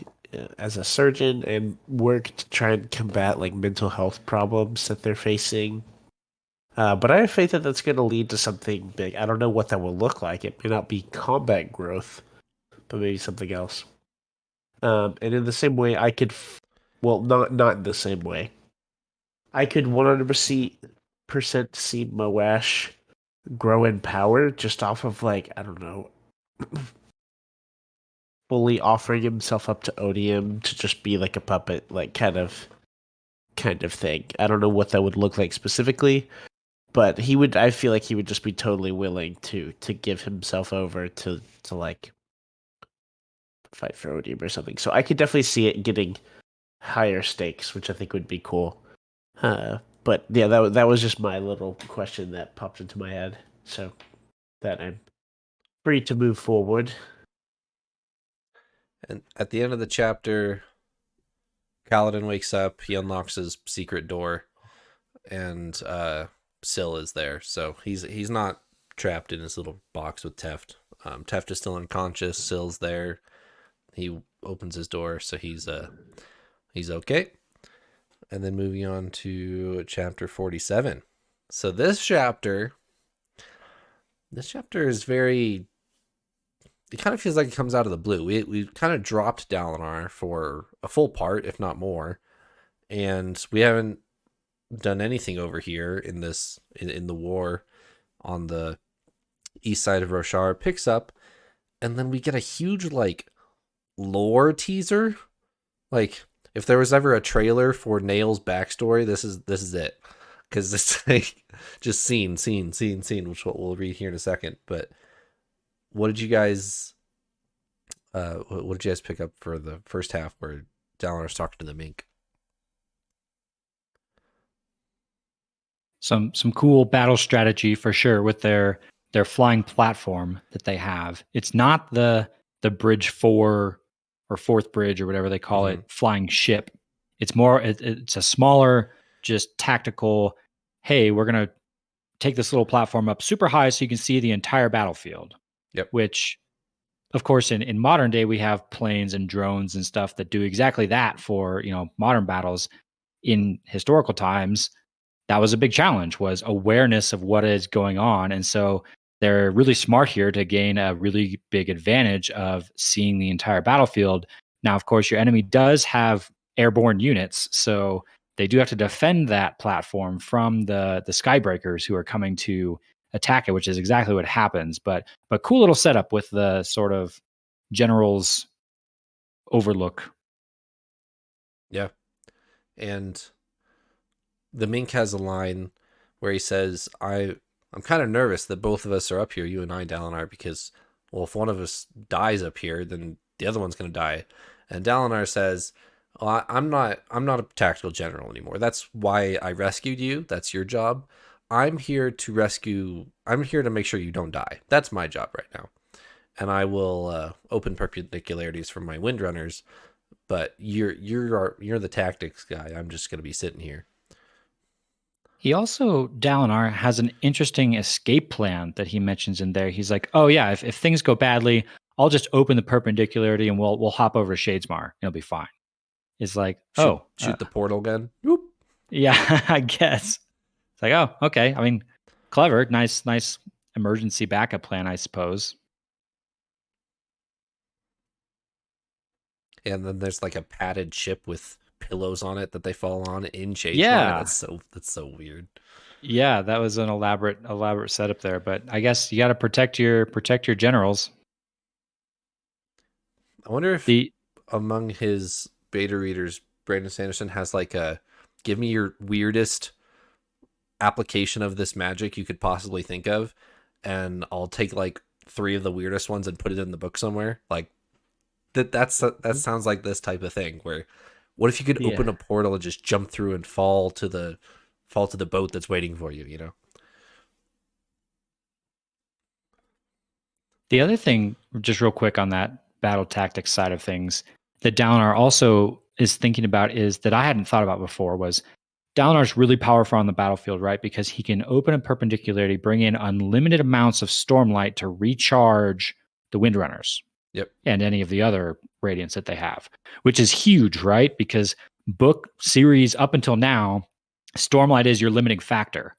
as a surgeon and work to try and combat like mental health problems that they're facing. But I have faith that that's going to lead to something big. I don't know what that will look like. It may not be combat growth, but maybe something else. And in the same way, I could, not in the same way. I could 100% see Moash grow in power just off of like, I don't know, fully offering himself up to Odium to just be like a puppet, like kind of thing. I don't know what that would look like specifically, but I feel like he would just be totally willing to give himself over to like fight for Odium or something. So I could definitely see it getting higher stakes, which I think would be cool. But yeah, that was just my little question that popped into my head. So that I'm free to move forward. And at the end of the chapter, Kaladin wakes up, he unlocks his secret door, and Syl is there. So he's not trapped in his little box with Teft. Teft is still unconscious, Syl's there. He opens his door, so he's okay. And then moving on to chapter 47. So this chapter is very... It kind of feels like it comes out of the blue. We kind of dropped Dalinar for a full part, if not more. And we haven't done anything over here in the war on the east side of Roshar. Picks up, and then we get a huge, like, lore teaser. Like, if there was ever a trailer for Nail's backstory, this is it. Because it's like just scene, which we'll read here in a second. But what did you guys pick up for the first half where Dalinar's talking to the mink? Some cool battle strategy for sure with their flying platform that they have. It's not the bridge 4 or fourth bridge or whatever they call it, flying ship. It's more it's a smaller, just tactical, hey, we're going to take this little platform up super high so you can see the entire battlefield. Yep. Which, of course, in modern day, we have planes and drones and stuff that do exactly that for, modern battles. In historical times, that was a big challenge, was awareness of what is going on. And so they're really smart here to gain a really big advantage of seeing the entire battlefield. Now, of course, your enemy does have airborne units, so they do have to defend that platform from the skybreakers who are coming to attack it, which is exactly what happens. But cool little setup with the sort of general's overlook. Yeah. And the Mink has a line where he says, I'm kind of nervous that both of us are up here, you and I, Dalinar, because, well, if one of us dies up here, then the other one's going to die. And Dalinar says, well, I'm not a tactical general anymore. That's why I rescued you. That's your job. I'm here to make sure you don't die. That's my job right now. And I will open perpendicularities for my windrunners, but you're the tactics guy. I'm just going to be sitting here. He also, Dalinar, has an interesting escape plan that he mentions in there. He's like, oh yeah, if things go badly, I'll just open the perpendicularity and we'll hop over to Shadesmar. It'll be fine. It's like, shoot the portal gun. Whoop. Yeah, I guess. It's like, oh, okay. I mean, clever, nice emergency backup plan, I suppose. And then there's like a padded ship with pillows on it that they fall on in Shadesmar. Yeah, that's so weird. Yeah, that was an elaborate setup there. But I guess you got to protect your generals. I wonder if among his beta readers, Brandon Sanderson has like a give me your weirdest application of this magic you could possibly think of, and I'll take like 3 of the weirdest ones and put it in the book somewhere. Like that sounds like this type of thing where what if you could open a portal and just jump through and fall to the boat that's waiting for you, you know? The other thing, just real quick on that battle tactics side of things, that Dalinar also is thinking about is that I hadn't thought about before was Dalinar's really powerful on the battlefield, right? Because he can open a perpendicularity, bring in unlimited amounts of Stormlight to recharge the Windrunners. Yep. And any of the other radiants that they have, which is huge, right? Because book series up until now, Stormlight is your limiting factor.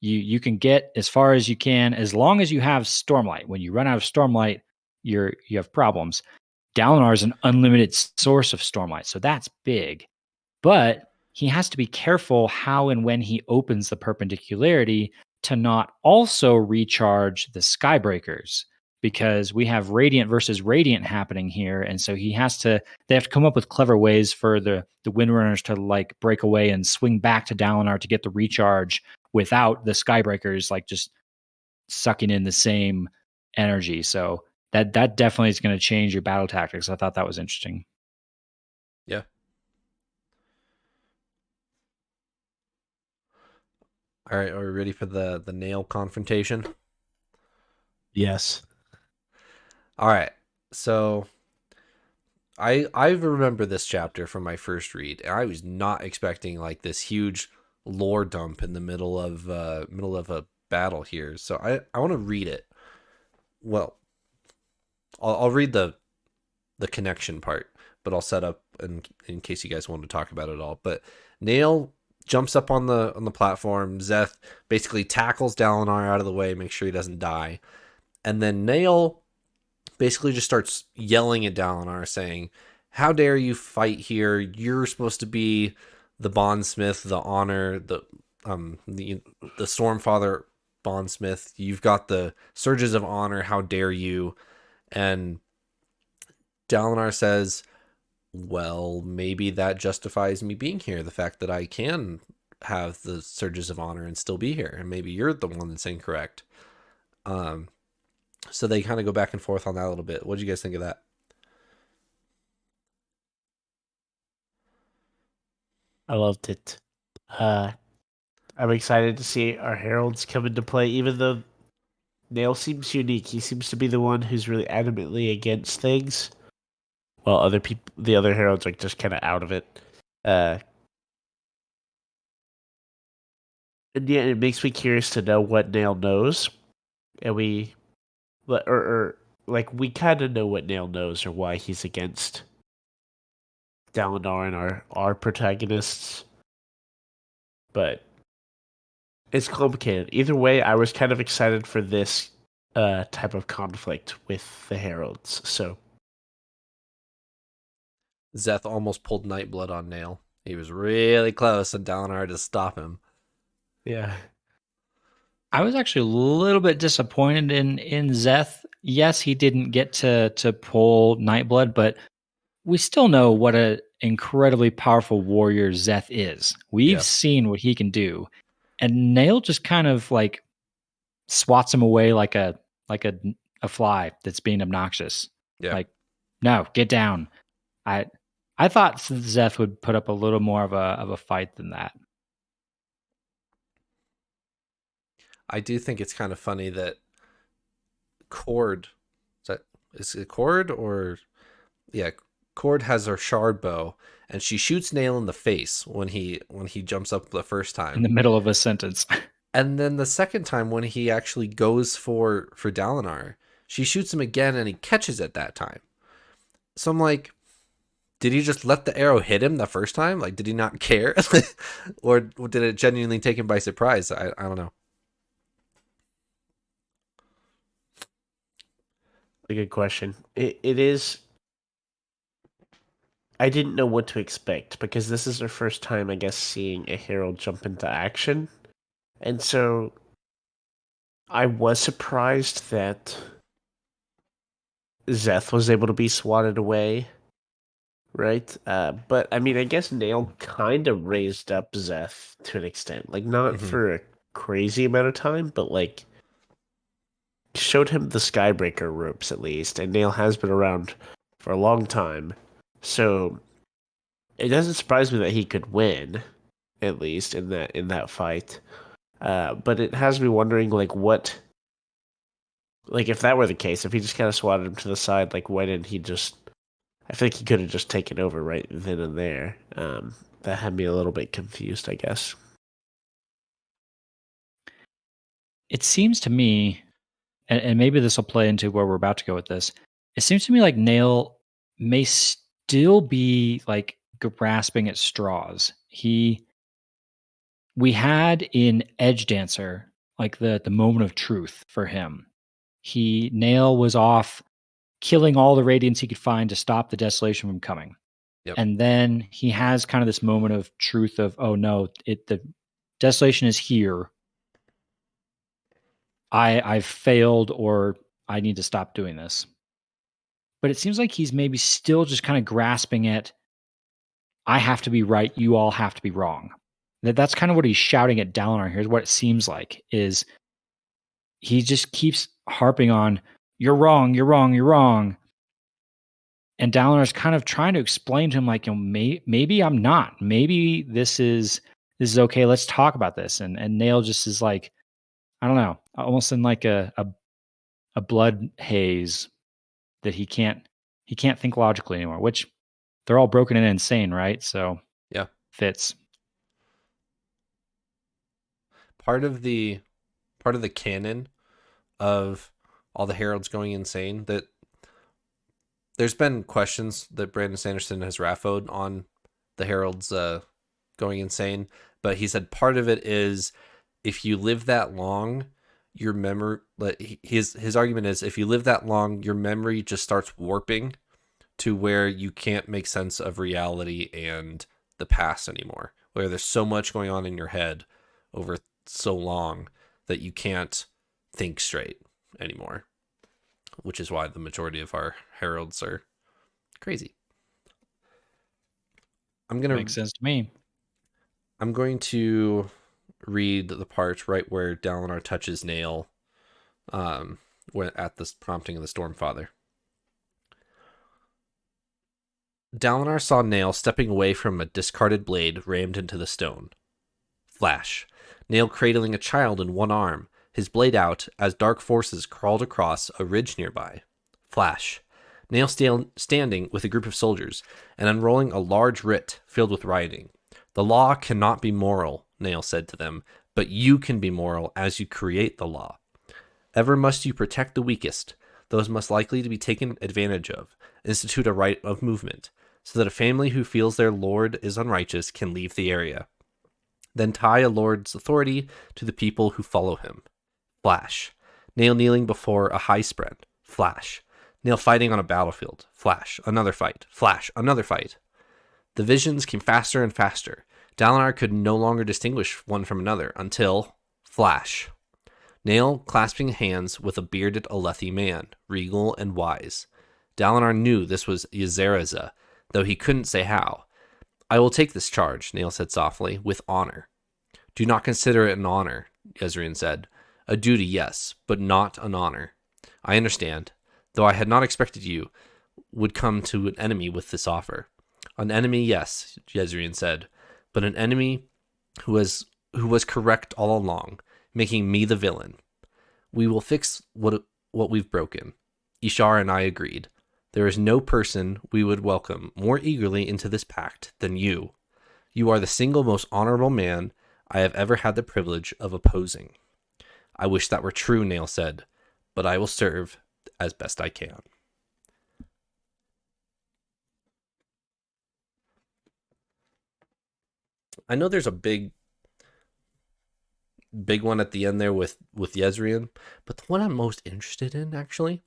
You can get as far as you can as long as you have Stormlight. When you run out of Stormlight, you have problems. Dalinar is an unlimited source of Stormlight, so that's big. But he has to be careful how and when he opens the perpendicularity to not also recharge the Skybreakers, because we have Radiant versus Radiant happening here. And so they have to come up with clever ways for the Windrunners to like break away and swing back to Dalinar to get the recharge without the Skybreakers like just sucking in the same energy. So that definitely is going to change your battle tactics. I thought that was interesting. Yeah. All right, are we ready for the nail confrontation? Yes. All right. So I remember this chapter from my first read, and I was not expecting like this huge lore dump in the middle of a battle here. So I want to read it. Well, I'll read the connection part, but I'll set up in case you guys want to talk about it all. But Nail jumps up on the platform. Zeth basically tackles Dalinar out of the way, make sure he doesn't die, and then Nail basically just starts yelling at Dalinar, saying, "How dare you fight here? You're supposed to be the bondsmith, the honor, the Stormfather bondsmith. You've got the surges of honor. How dare you?" And Dalinar says, "Well, maybe that justifies me being here. The fact that I can have the surges of honor and still be here, and maybe you're the one that's incorrect." So they kind of go back and forth on that a little bit. What do you guys think of that? I loved it. I'm excited to see our heralds come into play, even though Nail seems unique. He seems to be the one who's really adamantly against things, while the other heralds are just kind of out of it. And yeah, it makes me curious to know what Nail knows, and we kind of know what Nail knows or why he's against Dalinar and our protagonists, but It's complicated. Either way, I was kind of excited for this type of conflict with the heralds. So Zeth almost pulled Nightblood on Nail. He was really close, and Dalinar had to stop him. yeah, I was actually a little bit disappointed in Zeth. Yes, he didn't get to pull Nightblood, but we still know what an incredibly powerful warrior Zeth is. We've Yeah. seen what he can do. And Nail just kind of like swats him away like a fly that's being obnoxious. Yeah. Like, no, get down. I I thought Zeth would put up a little more of a fight than that. I do think it's kind of funny that Cord, is it Cord or yeah, Cord has her shard bow and she shoots Nail in the face when he jumps up the first In time. the middle of a sentence. And then the second time when he actually goes for Dalinar, she shoots him again and he catches it that time. So I'm like, did he just let the arrow hit him the first time? Like, did he not care? Or did it genuinely take him by surprise? I don't know. a good question. It is. I didn't know what to expect because this is our first time, I guess, seeing a herald jump into action, and so I was surprised that Zeth was able to be swatted away, right? But I mean, I guess Nail kind of raised up Zeth to an extent, like not Mm-hmm. for a crazy amount of time, but like showed him the Skybreaker ropes at least, and Nail has been around for a long time, so it doesn't surprise me that he could win, at least in that fight. But it has me wondering, like, what, like, if that were the case, if he just kind of swatted him to the side, like, why didn't he just? I think he could have just taken over right then and there. That had me a little bit confused, I guess. It seems to me, and maybe this will play into where we're about to go with this. It seems to me like Nail may still be like grasping at straws. We had in Edge Dancer like the moment of truth for him. Nail was off killing all the radiance he could find to stop the desolation from coming. Yep. And then he has kind of this moment of truth of, oh no, the desolation is here. I've failed, or I need to stop doing this. But it seems like he's maybe still just kind of grasping at, I have to be right, you all have to be wrong. That's kind of what he's shouting at Dalinar. Here's what it seems like is he just keeps harping on, you're wrong, you're wrong, you're wrong. And Dalinar's kind of trying to explain to him, like, you know, maybe I'm not. Maybe this is okay. Let's talk about this. And Nail just is like, I don't know, almost in like a blood haze that he can't think logically anymore. Which they're all broken and insane, right? So Yeah. fits. Part of the canon of all the heralds going insane, that there's been questions that Brandon Sanderson has raffoed on the heralds going insane, but he said part of it is if you live that long, your memory, his argument is if you live that long, your memory just starts warping to where you can't make sense of reality and the past anymore, where there's so much going on in your head over so long that you can't think straight anymore, which is why the majority of our heralds are crazy. Makes sense to me. I'm going to read the part right where Dalinar touches Nail when at this prompting of the Stormfather. Dalinar saw Nail stepping away from a discarded blade rammed into the stone. Flash. Nail cradling a child in one arm, his blade out as dark forces crawled across a ridge nearby. Flash. Nail standing with a group of soldiers and unrolling a large writ filled with writing. The law cannot be moral, Nail said to them, but you can be moral as you create the law. Ever must you protect the weakest, those most likely to be taken advantage of, institute a right of movement, so that a family who feels their lord is unrighteous can leave the area. Then tie a lord's authority to the people who follow him. Flash. Nail kneeling before a high spread. Flash. Nail fighting on a battlefield. Flash. Another fight. Flash. Another fight. The visions came faster and faster. Dalinar could no longer distinguish one from another until... Flash. Nail clasping hands with a bearded Alethi man, regal and wise. Dalinar knew this was Yseraza, though he couldn't say how. I will take this charge, Nail said softly, with honor. Do not consider it an honor, Jezrien said. A duty, yes, but not an honor. I understand, though I had not expected you would come to an enemy with this offer. An enemy, yes, Jezrien said, but an enemy who was correct all along, making me the villain. We will fix what we've broken. Ishar and I agreed. There is no person we would welcome more eagerly into this pact than you. You are the single most honorable man I have ever had the privilege of opposing. I wish that were true, Nail said, but I will serve as best I can. I know there's a big one at the end there with Jezrien, but the one I'm most interested in, actually,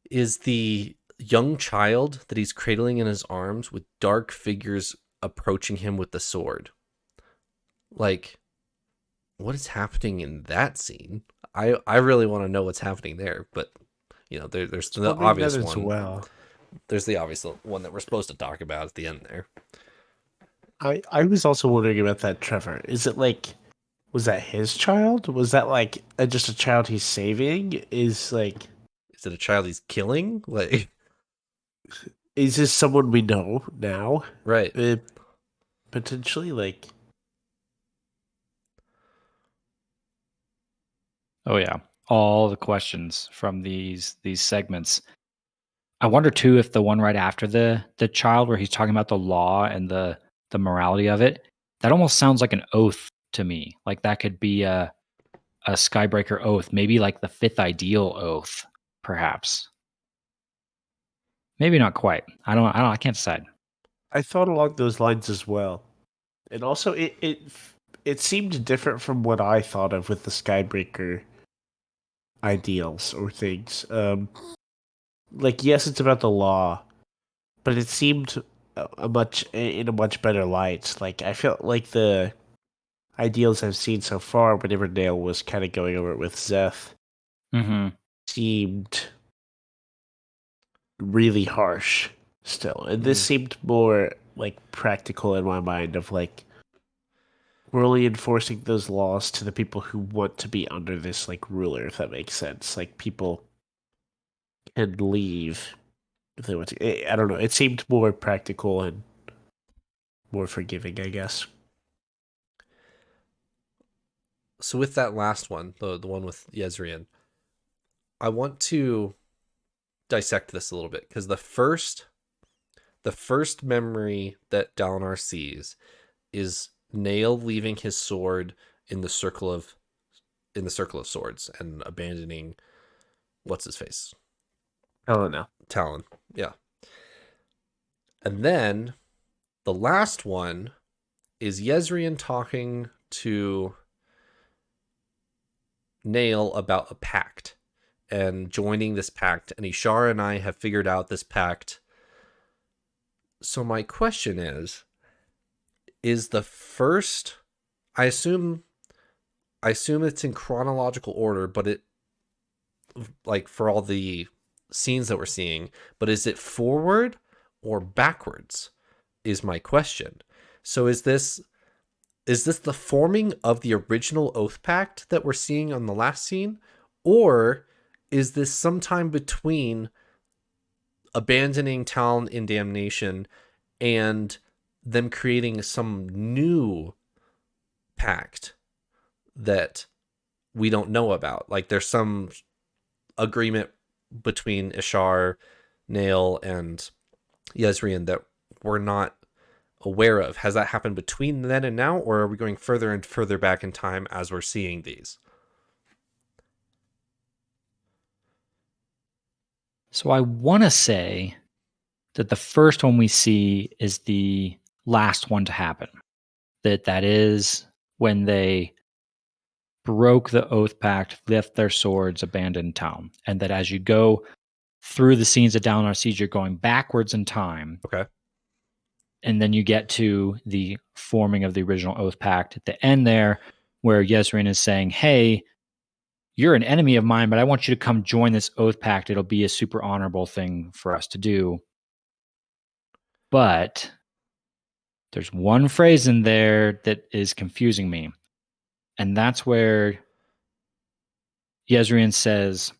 is the young child that he's cradling in his arms with dark figures approaching him with the sword. Like, what is happening in that scene? I really want to know what's happening there, but you know, there's the obvious one. Well. There's the obvious one that we're supposed to talk about at the end there. I was also wondering about that, Trevor. Is it like, was that his child? Was that like just a child he's saving? Is it a child he's killing? Like, is this someone we know now? Right. Potentially, like. Oh yeah, all the questions from these segments. I wonder too if the one right after the child, where he's talking about the law and the morality of it, that almost sounds like an oath to me. Like that could be a Skybreaker oath, maybe like the fifth ideal oath, perhaps. Maybe not quite. I can't decide. I thought along those lines as well, and also it seemed different from what I thought of with the Skybreaker ideals or things. Like, yes, it's about the law, but it seemed in a much better light. Like, I felt like the ideals I've seen so far, whenever Nail was kind of going over it with Zeth, seemed really harsh still. And this seemed more like practical in my mind, of like, we're only enforcing those laws to the people who want to be under this like ruler, if that makes sense. Like, people can leave if they want to. I don't know. It seemed more practical and more forgiving, I guess. So with that last one, the one with Jezrien, I want to dissect this a little bit, because the first memory that Dalinar sees is Nail leaving his sword in the circle of swords and abandoning what's his face? Talon. Yeah. And then the last one is Jezrien talking to Nail about a pact and joining this pact, and Ishara and I have figured out this pact. So my question is the first, I assume it's in chronological order, but it, like, for all the scenes that we're seeing, but is it forward or backwards is my question. So is this the forming of the original Oath Pact that we're seeing on the last scene? Or is this sometime between abandoning Talon in Damnation and them creating some new pact that we don't know about? Like, there's some agreement between Ishar, Nail, and Jezrien that we're not aware of. Has that happened between then and now, or are we going further and further back in time as we're seeing these? So I want to say that the first one we see is the last one to happen. that is when they broke the oath pact, left their swords, abandoned town, and that as you go through the scenes of Dalinar Siege, you're going backwards in time. Okay. And then you get to the forming of the original oath pact at the end there, where Yezrin is saying, hey, you're an enemy of mine, but I want you to come join this oath pact. It'll be a super honorable thing for us to do. But there's one phrase in there that is confusing me. And that's where Yezrin says,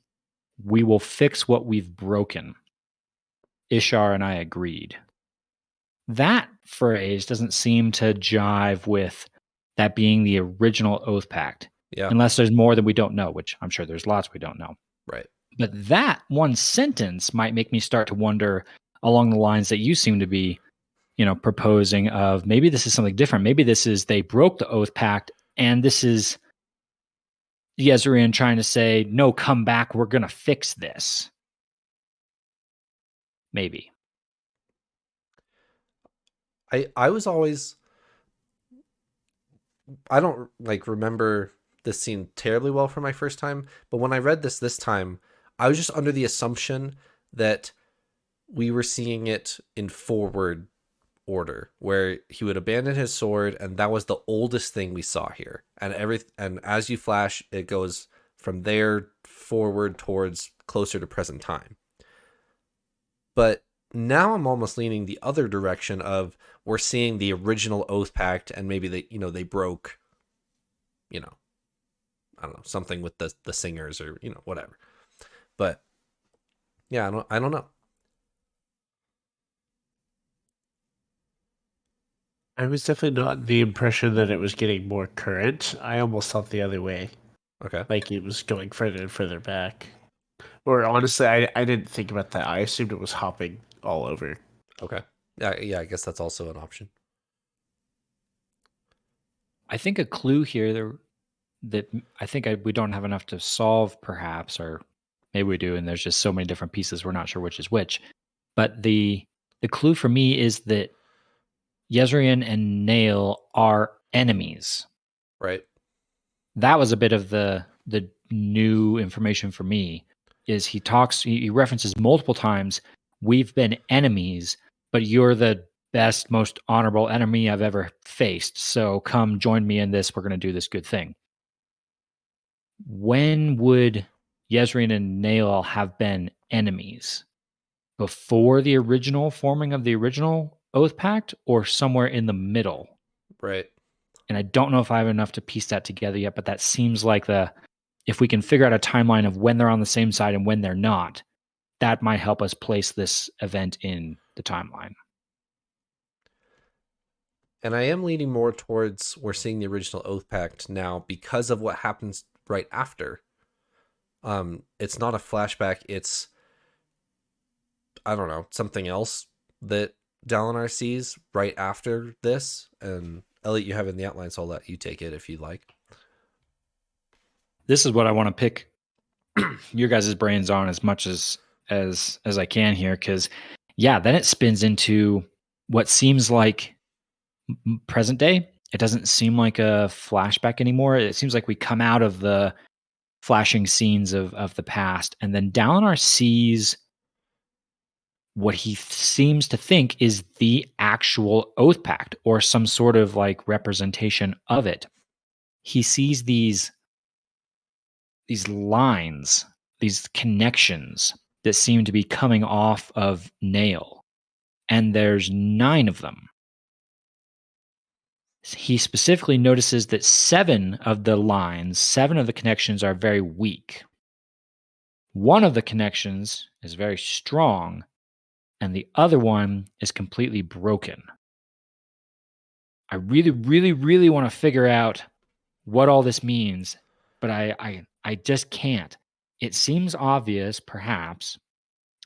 we will fix what we've broken. Ishar and I agreed. That phrase doesn't seem to jive with that being the original oath pact. Yeah. Unless there's more that we don't know, which I'm sure there's lots we don't know. Right. But that one sentence might make me start to wonder along the lines that you seem to be, proposing of maybe this is something different. Maybe this is they broke the oath pact and this is Yezrin trying to say, no, come back. We're going to fix this. Maybe. I was always, I don't remember this scene terribly well for my first time, but when I read this time, I was just under the assumption that we were seeing it in forward order, where he would abandon his sword, and that was the oldest thing we saw here. And as you flash, it goes from there forward towards closer to present time. But now I'm almost leaning the other direction of we're seeing the original oath pact, and maybe they broke, I don't know, something with the singers or whatever. But yeah, I don't know. I was definitely not the impression that it was getting more current. I almost thought the other way. Okay. Like it was going further and further back. Or honestly, I didn't think about that. I assumed it was hopping all over. Okay. Yeah, I guess that's also an option. I think a clue here that I think we don't have enough to solve, perhaps, or maybe we do, and there's just so many different pieces, we're not sure which is which. But the clue for me is that Yezrin and Nail are enemies. Right. That was a bit of the new information for me. Is he references multiple times, we've been enemies, but you're the best, most honorable enemy I've ever faced. So come join me in this. We're going to do this good thing. When would Yezrin and Nail have been enemies? Before the original forming of the original oath pact, or somewhere in the middle? Right. And I don't know if I have enough to piece that together yet, but that seems like if we can figure out a timeline of when they're on the same side and when they're not, that might help us place this event in the timeline. And I am leaning more towards we're seeing the original oath pact now because of what happens right after. It's not a flashback. It's, I don't know, something else that Dalinar sees right after this. And Elliot, you have it in the outline, so I'll let you take it if you'd like. This is what I want to pick your guys' brains on as much as I can here, because then it spins into what seems like present day. It doesn't seem like a flashback anymore. It seems like we come out of the flashing scenes of the past, and then Dalinar sees what he seems to think is the actual oath pact, or some sort of representation of it. He sees these lines, these connections that seem to be coming off of Nail, and there's 9 of them. He specifically notices that 7 of the connections are very weak. One of the connections is very strong, and the other one is completely broken. I really, really, really want to figure out what all this means, but I just can't. It seems obvious, perhaps,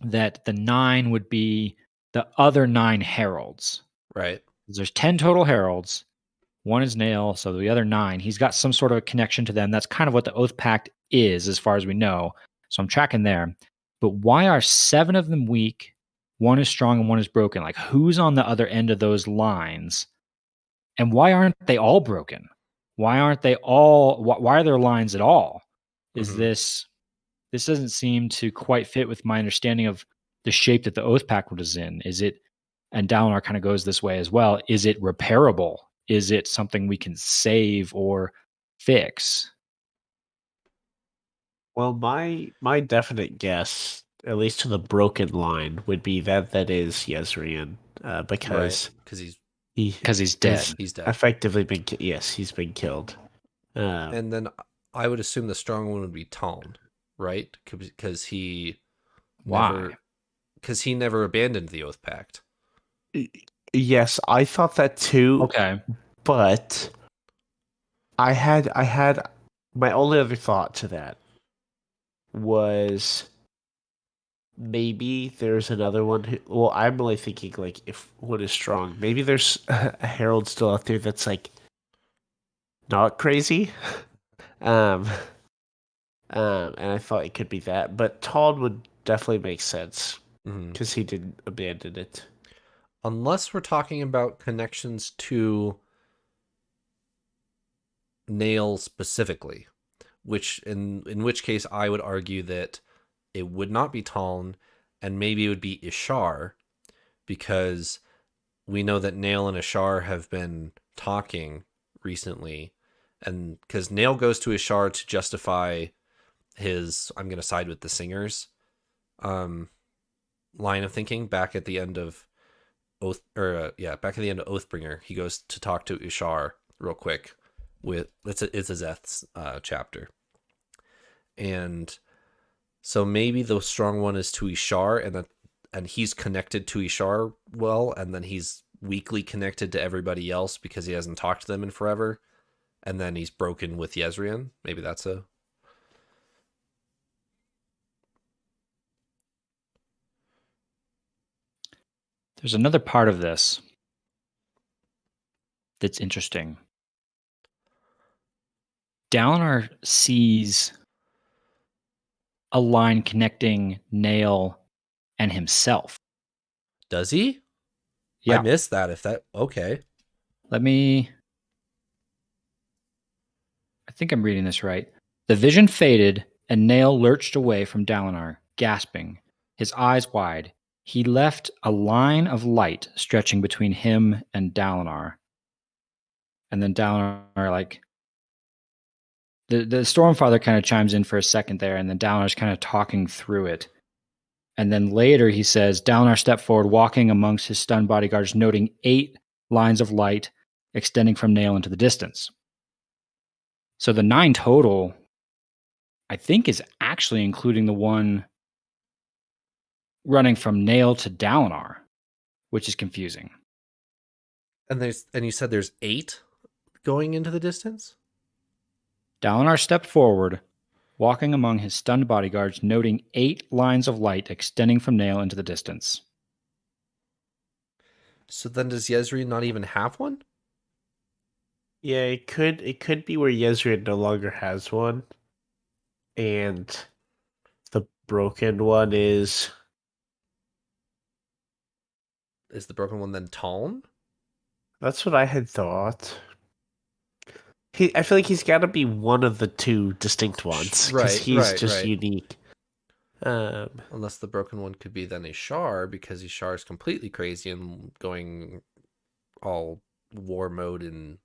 that the 9 would be the other 9 heralds. Right. There's 10 total heralds. 1 is Nail, so the other 9, he's got some sort of a connection to them. That's kind of what the Oath Pact is, as far as we know. So I'm tracking there. But why are 7 of them weak, 1 is strong, and 1 is broken? Who's on the other end of those lines? And why aren't they all broken? Why aren't they all? Why are there lines at all? Is this doesn't seem to quite fit with my understanding of the shape that the Oath Pact is in? Is it, and Dalinar kind of goes this way as well, is it repairable? Is it something we can save or fix? Well, my definite guess, at least to the broken line, would be that is Yezrian, because because he's dead. He's dead. Effectively been yes, he's been killed. And then I would assume the strong one would be Taln, right? Because he never abandoned the Oath Pact. Yes, I thought that too. Okay, but I had my only other thought to that was maybe there's another one who, well, I'm really thinking like if one is strong, maybe there's a herald still out there that's like not crazy. And I thought it could be that, but Todd would definitely make sense because he didn't abandon it. Unless we're talking about connections to Nail specifically, which in which case I would argue that it would not be Taln, and maybe it would be Ishar, because we know that Nail and Ishar have been talking recently, and because Nail goes to Ishar to justify his "I'm going to side with the singers" line of thinking back at the end of back at the end of Oathbringer. He goes to talk to Ishar real quick with it's Izazeth's chapter, and so maybe the strong one is to Ishar, and he's connected to Ishar well, and then he's weakly connected to everybody else because he hasn't talked to them in forever, and then he's broken with Yezrian. Maybe that's a... There's another part of this that's interesting. Dalinar sees a line connecting Nail and himself. Does he? Yeah. I missed that. Okay. I think I'm reading this right. The vision faded, and Nail lurched away from Dalinar, gasping, his eyes wide. He left a line of light stretching between him and Dalinar. And then Dalinar, like, the Stormfather kind of chimes in for a second there, and then Dalinar's kind of talking through it. And then later he says, Dalinar stepped forward, walking amongst his stunned bodyguards, noting 8 lines of light extending from Nail into the distance. So the 9 total, I think, is actually including the one running from Nail to Dalinar, which is confusing. And you said there's 8 going into the distance? Dalinar stepped forward, walking among his stunned bodyguards, noting 8 lines of light extending from Nail into the distance. So then does Yezri not even have one? Yeah, it could be where Yezrian no longer has one. And the broken one is... Is the broken one then Taln? That's what I had thought. I feel like he's got to be one of the 2 distinct ones because he's just unique. Unless the broken one could be then Ishar, because Ishar is completely crazy and going all war mode and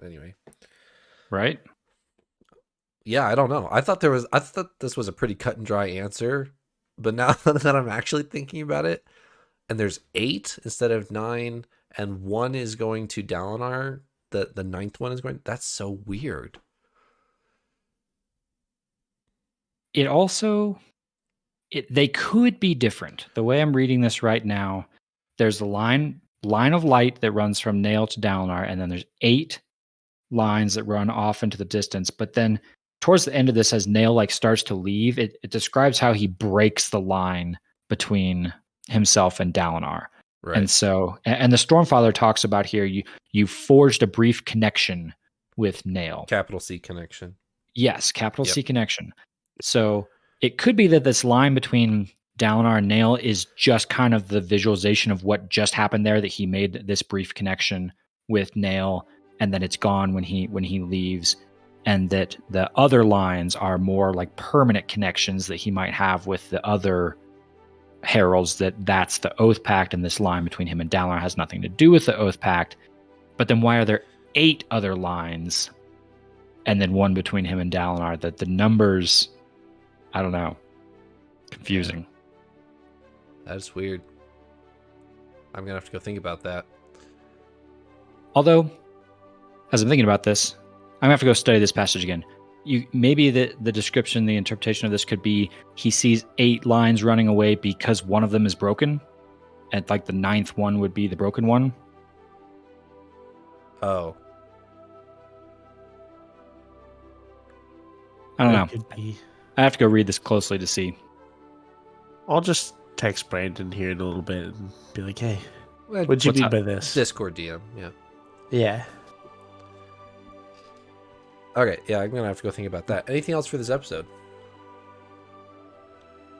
anyway. Right? Yeah, I don't know. I thought this was a pretty cut and dry answer, but now that I'm actually thinking about it, and there's 8 instead of 9, and 1 is going to Dalinar, the 9th one is going. That's so weird. It also, they could be different. The way I'm reading this right now, there's a line of light that runs from Nail to Dalinar, and then there's 8 lines that run off into the distance. But then towards the end of this, as Nail like starts to leave, it describes how he breaks the line between himself and Dalinar. Right. And so, and the Stormfather talks about here, you forged a brief connection with Nail. Capital C connection. Yes, capital C connection. So it could be that this line between Dalinar and Nail is just kind of the visualization of what just happened there, that he made this brief connection with Nail, and then it's gone when he leaves, and that the other lines are more like permanent connections that he might have with the other heralds, that's the Oath Pact, and this line between him and Dalinar has nothing to do with the Oath Pact. But then why are there 8 other lines and then one between him and Dalinar? That the numbers, I don't know, confusing. That's weird. I'm gonna have to go think about that. Although, as I'm thinking about this, I'm gonna have to go study this passage again. Maybe the description, the interpretation of this could be he sees 8 lines running away because one of them is broken, and like the 9th one would be the broken one. Oh, I don't know. Could be. I have to go read this closely to see. I'll just text Brandon here in a little bit and be like, "Hey, well, what'd you what's mean up? by this?" Discord DM. Yeah. Yeah. Okay. Yeah, I'm gonna have to go think about that. Anything else for this episode?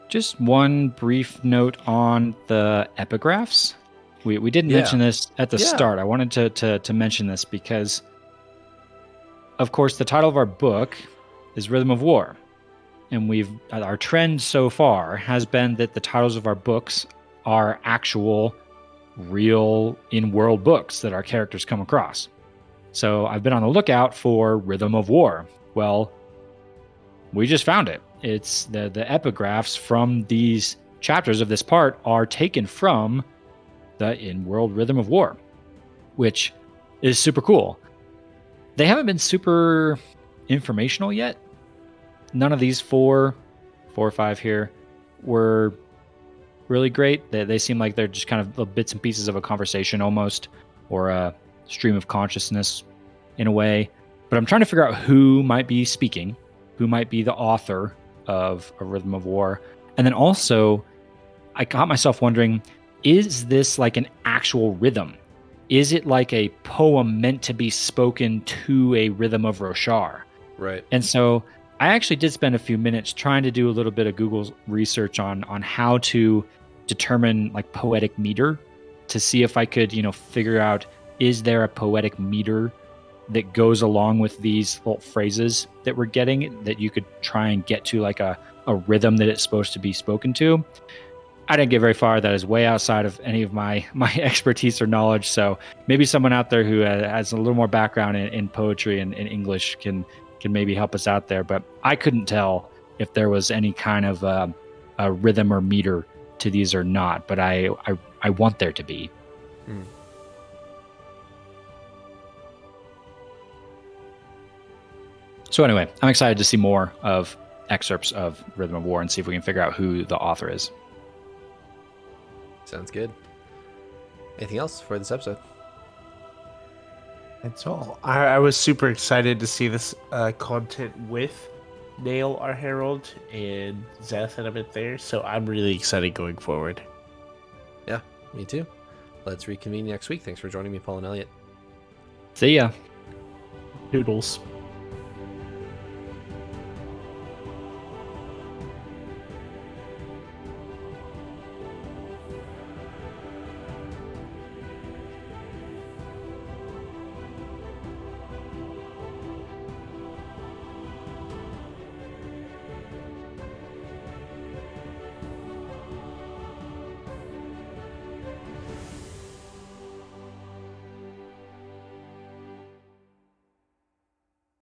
Just one brief note on the epigraphs. We didn't mention this at the start. I wanted to mention this because, of course, the title of our book is Rhythm of War. And our trend so far has been that the titles of our books are actual, real, in-world books that our characters come across. So I've been on the lookout for Rhythm of War. Well, we just found it. It's the epigraphs from these chapters of this part are taken from the in-world Rhythm of War, which is super cool. They haven't been super informational yet. None of these 4 or 5 here were really great. They seem like they're just kind of bits and pieces of a conversation almost, or a stream of consciousness in a way. But I'm trying to figure out who might be speaking, who might be the author of A Rhythm of War. And then also, I got myself wondering, is this like an actual rhythm? Is it like a poem meant to be spoken to a rhythm of Roshar? Right. And so I actually did spend a few minutes trying to do a little bit of Google research on how to determine like poetic meter, to see if I could, figure out, is there a poetic meter that goes along with these little phrases that we're getting, that you could try and get to like a rhythm that it's supposed to be spoken to. I didn't get very far. That is way outside of any of my expertise or knowledge. So maybe someone out there who has a little more background in poetry and in English can maybe help us out there. But I couldn't tell if there was any kind of a rhythm or meter to these or not. But I want there to be. Hmm. So anyway, I'm excited to see more of excerpts of Rhythm of War and see if we can figure out who the author is. Sounds good. Anything else for this episode? That's all. I was super excited to see this content with Nail, our herald, and Zeth and a bit there. So I'm really excited going forward. Yeah, me too. Let's reconvene next week. Thanks for joining me, Paul and Eliot. See ya. Doodles.